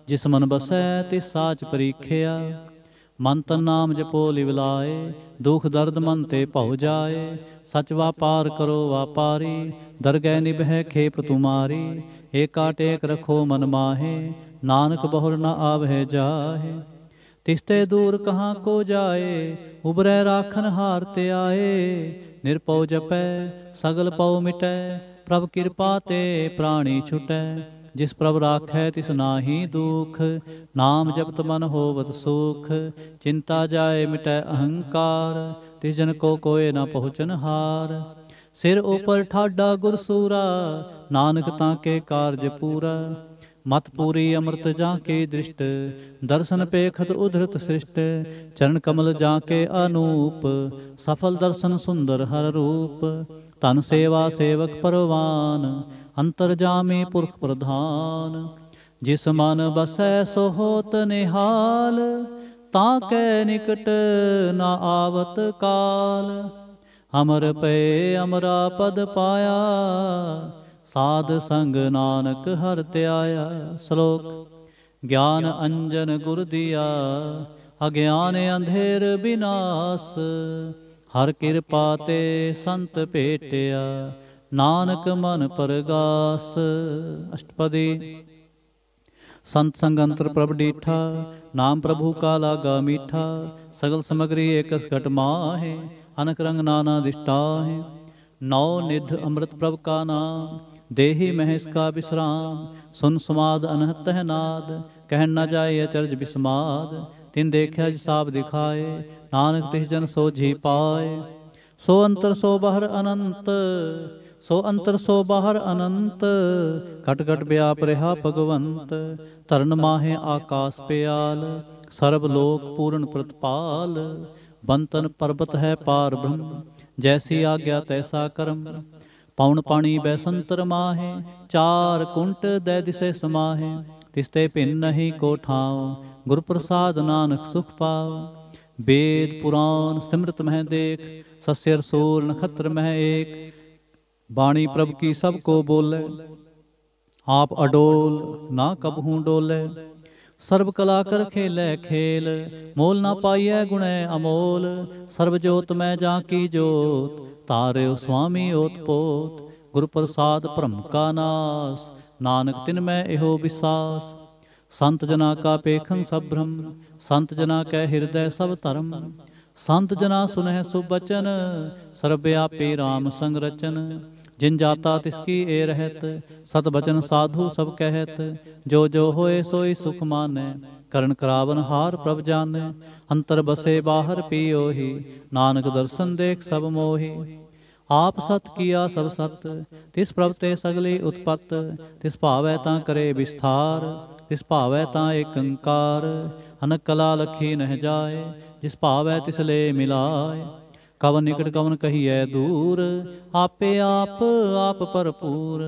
[SPEAKER 1] जिस मन बसै तिस साच परीखिया। मन तन नाम जपो लिवलाए, दुख दर्द मन ते भव जाए। सच व्यापार करो व्यापारी, दरगह निभै खेप तुम्हारी। एका टेक रखो मन माहे, नानक बहुर न आवह जाहे। तिसते दूर कहाँ को जाए, उबरै राखन हार ते आए। निरपौ जपै सगल पौ मिटै, प्रभ कृपा ते प्राणी छुटै। जिस प्रभ राखै तिस नाहि दुख, नाम जपत मन होवत सुख। चिंता जाए मिटै अहंकार, तिस जन को कोय न पहुँचन हार। सिर ऊपर ठाडा गुरसूरा, नानक ताके कारज पूरा। मत पूरी अमृत जाके दृष्ट, दर्शन पेखत उधरत सृष्ट। चरण कमल जाके अनूप, सफल दर्शन सुंदर हर रूप। धन सेवा सेवक परवान, अंतरजामी पुरख प्रधान। जिस मन बसै सो होत निहाल, ताकै निकट न आवत काल। अमर पे अमरा पद पाया, साध संग नानक हर त्याया। श्लोक। ज्ञान अंजन गुर दिया, अज्ञान अंधेर विनाश। हर कृपा ते संत भेटिया, नानक मन परगास। अष्टपदी। संत संग अंतर प्रभ डीठा, नाम प्रभु का लागा मीठा। सगल समग्री एकस घट माहे, अनक रंग नाना दिष्टाहे। नौ निध अमृत प्रभ का नाम, देहि महेश का विश्राम। सुन समाद अनहत नाद, कह न जाए अचरज विस्माद। तिन देखा जिसाब दिखाए, नानक तिस जन सोझी पाए। सो अंतर सो बाहर अनंत, सो अंतर सो बाहर अनंत, घट घट व्याप रहा भगवंत। धरन माहे आकाश प्याल, सर्व लोक पूर्ण प्रतिपाल। बंतन पर्वत है पार ब्रह्म, जैसी आज्ञा तैसा कर्म। पौन पाणी बैसंतर माहे, चार कुंट दै दिसे समाहे। तिसते भिन्न नहीं को ठाव, गुर प्रसाद नानक सुख पाव। वेद पुराण सिमरत मह देख, सस्य रसूल नखत्र मह एक। बाणी प्रभ की सबको बोले, आप अडोल ना कबहू डोले। सर्व कला कर खेलै खेल, मोल ना पाइयै गुणै अमोल। सर्व जोत मैं जा की जोत, तार्यो स्वामी ओत पोत। गुर प्रसाद भ्रम का नाश, नानक तिन मैं एहो विसास। संत जना का पेखन सब भ्रम, संत जना कै हृदय सब धर्म। संत जना सुनह सुभ बचन, सर्वव्यापी राम संग रचन। जिन जाता तिसकी ए रहत, सत बचन साधु सब कहत। जो जो होए सोई सुख मानै, करण करावन हार प्रभ जानै। अंतर बसे बाहर पियोहि, नानक दर्शन देख सब मोहि। आप सत किया सब सत, तिस प्रभ ते सगली उत्पत। तिस भावै तां करे विस्तार, तिस भावै तां एक अंकार। अनक कला लखी नह जाए, जिस भावै तिस ले मिलाए। कवन निकट कवन कहिए दूर, आपे आप भरपूर।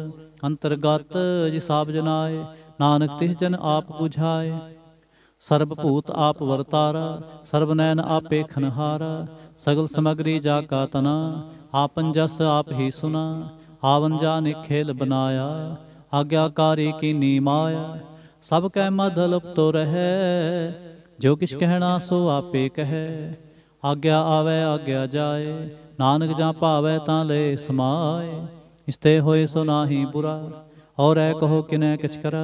[SPEAKER 1] अंतर्गत जिस आप जनाए, नानक तिस जन आप बुझाए। सर्वभूत आप वरतारा, सर्वनैन आपे खनहारा। सगल समग्री जाका तना, आपन जस आप ही सुना। आवन जाने खेल बनाया, आज्ञाकारी की नी माया। सब कै मधल तो रहे, जो किछ कहना सो आपे कहे। आज्ञा आवे आज्ञा जाए, नानक जा भावै तां ले समाए। इसते होए सो नाहि बुरा, और ऐ कहो किनै किछ करा।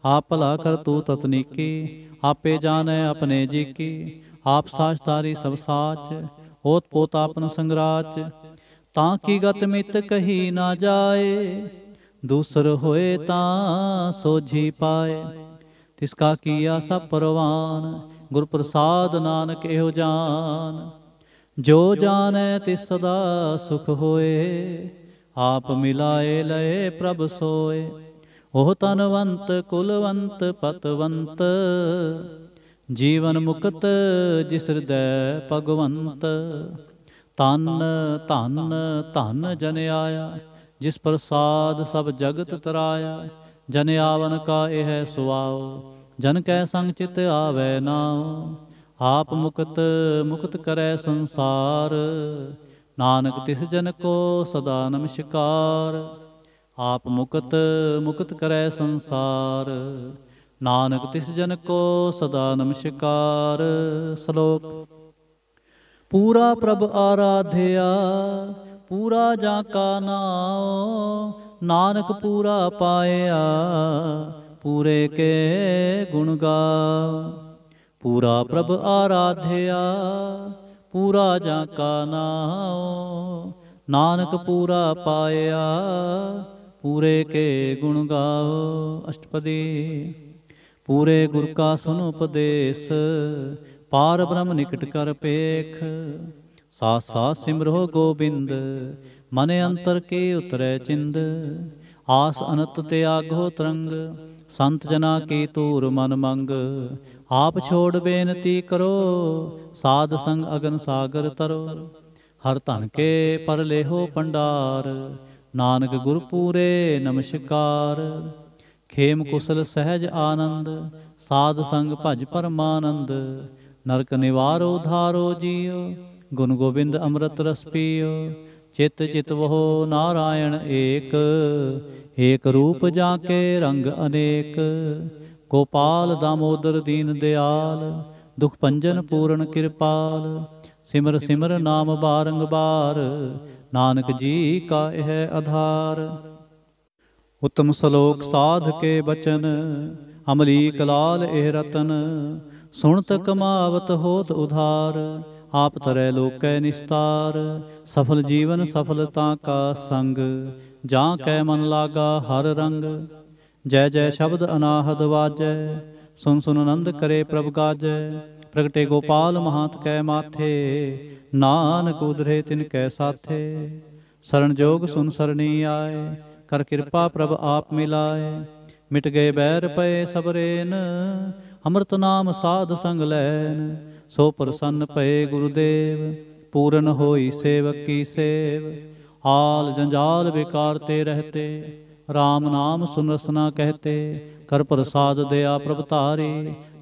[SPEAKER 1] आप भला कर तू ततनीकी, आपे जाने अपने जी की। आप साचधारी सब साच, ओत पोत आपन संगराच। तां की गत मित कही ना जाए, दूसर होए तां सोझी पाए। तिसका किया सब परवान, गुर प्रसाद नानक एहो जान। जो जाने तिस सदा सुख होए, आप मिलाए लए प्रभ सोए। ओह तनवंत कुलवंत पतवंत, जीवन मुक्त जिस हृदय भगवंत। तन धन धन जन आया, जिस प्रसाद सब जगत तराया। जन आवन का यह सुआओ, जन कै संग चित आवे नाओ। आप मुक्त मुक्त करे संसार, नानक तिस जन को सदा नमस्कार। आप मुक्त मुक्त करे संसार, नानक तिस जन को सदा नमस्कार। श्लोक। पूरा प्रभ आराध्या, पूरा जाका नाओ। नानक पूरा पाया, पूरे के गुण गाओ। पूरा प्रभ आराध्या, पूरा जाका नाओ। नानक पूरा पाया, पूरे के गुण गाओ। अष्टपदी। पूरे गुर का सुन उपदेश, पार ब्रह्म निकट कर पेख। साथ साथ सिमरो गोबिंद, मन अंतर के उतरै चिंद। आस अनत त्यागो तरंग, संत जना की तूर मन मंग। आप छोड़ बेनती करो, साध संग अगन सागर तरो। हर धन के पर लेहो भंडार, नानक गुर पूरे नमस्कार। खेम कुशल सहज आनंद, साध संग भज परमानंद। नरक निवारो धारो जियो, गुण गोबिंद अमृत रस पियो। चित चित वहो नारायण एक, एक रूप जाके रंग अनेक। गोपाल दामोदर दीन दयाल, दुख भंजन पूर्ण कृपाल। सिमर सिमर नाम बारंबार, नानक जी का यह आधार। उत्तम श्लोक साध के बचन, अमलीक लाल एह रतन। सुनत कमावत होत उधार, आप तरै लोकै निस्तार। सफल जीवन सफलता का संग, जां कै मन लागा हर रंग। जय जय शब्द अनाहद वाजै, सुन सुन आनंद करे प्रभ गाजै। प्रगटे गोपाल महात कै माथे, नानक उधरे तिनकै साथे। शरण जोग सुन सरणी आए, कर कृपा प्रभ आप मिलाए। मिट गए बैर पए सबरेन, अमृत नाम साध संग लैन। सो प्रसन्न पए गुरुदेव, पूरन होई सेवक की सेव। आल जंजाल विकारते रहते, राम नाम सुन रसना कहते। कर प्रसाद दया प्रभ तारी,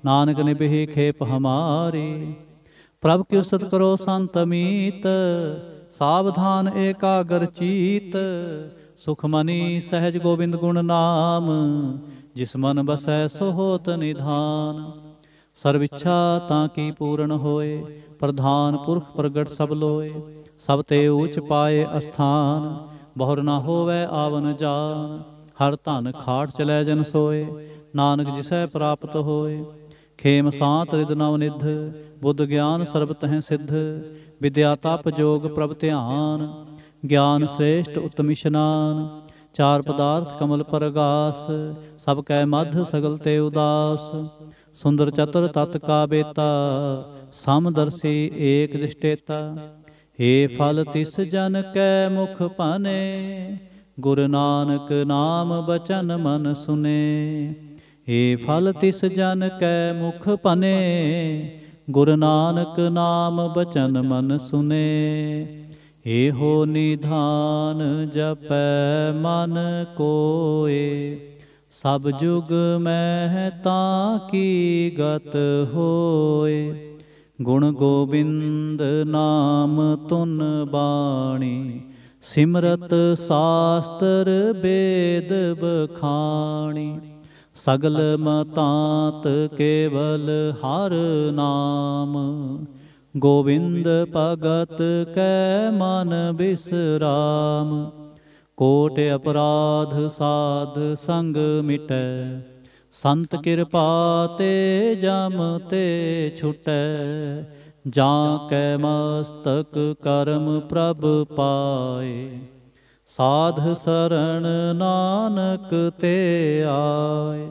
[SPEAKER 1] नानक निबहि खेप हमारी। प्रभ की उसत करो संत मीत, सावधान एकाग्र चीत। सुखमणि सहज गोविंद गुण नाम, जिस मन बसै सो होत निधान। सर्व इच्छा ताकि पूर्ण होए, प्रधान पुरख प्रगट सब लोए। सब ते ऊच पाए अस्थान, बहुर न होवै आवन जान। हर धन खाट चलै जन सोए, नानक जिसै प्राप्त होए। खेम सांत रिद नव निध, बुद्ध ज्ञान सर्ब तह सिद्ध। विद्या तप जोग प्रभ ध्यान, ज्ञान श्रेष्ठ उत्तम इशनान। चार पदार्थ कमल परगास, सब कै मध्य सगल ते उदास। सुंदर चतुर तत् का बेता, समदर्शी एक दृष्टेता। हे फल तिस जन कै मुख पाने, गुरु नानक नाम बचन मन सुने। हे फल तिस जन कै मुख पने, गुरु नानक नाम बचन मन सुने। एहो निधान जपै मन कोय, सब जुग में ताकी गत होए। गुण गोबिंद नाम तुन बाणी, सिमरत शास्त्र वेद बखाणी। सगल मतांत केवल हर नाम, गोविंद भगत कै मन बिसराम। कोट अपराध साध संग मिटै, संत कृपा ते जम ते छुटै। जा कै मस्तक करम प्रभ पाए, साध शरण नानक ते आए।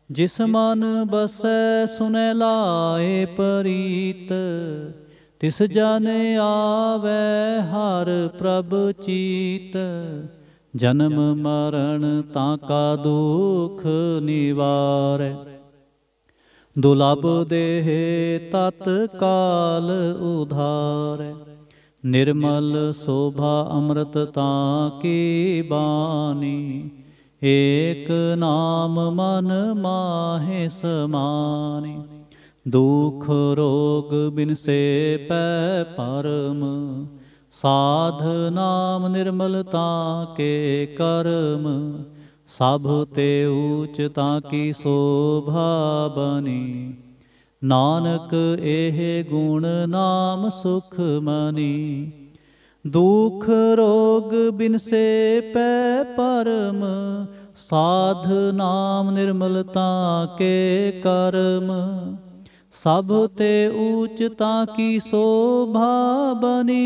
[SPEAKER 1] जिस मन बसै सुनै लाए परीत, तिस जन आवे हर प्रभ चीत। जन्म मरण ताका दुख निवारै, दुलभ देह तत्काल उधारै। निर्मल शोभा अमृत ताकी बानी, एक नाम मन माहे समानी। दुख रोग बिनसे पै परम, साध नाम निर्मलता के कर्म। सब ते ऊच ताकी शोभा बनी, नानक एह गुण नाम सुख मनी। दुख रोग बिनसे पै परम, साध नाम निर्मलता के कर्म। सब ते ऊच ताकी शोभा बनी,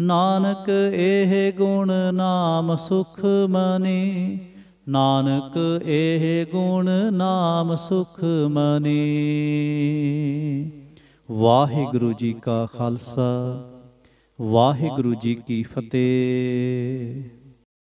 [SPEAKER 1] नानक एह गुण नाम सुख मनी। नानक एह गुण नाम सुख मनी। वाहिगुरु जी का खालसा, वाहिगुरु जी की फतेह।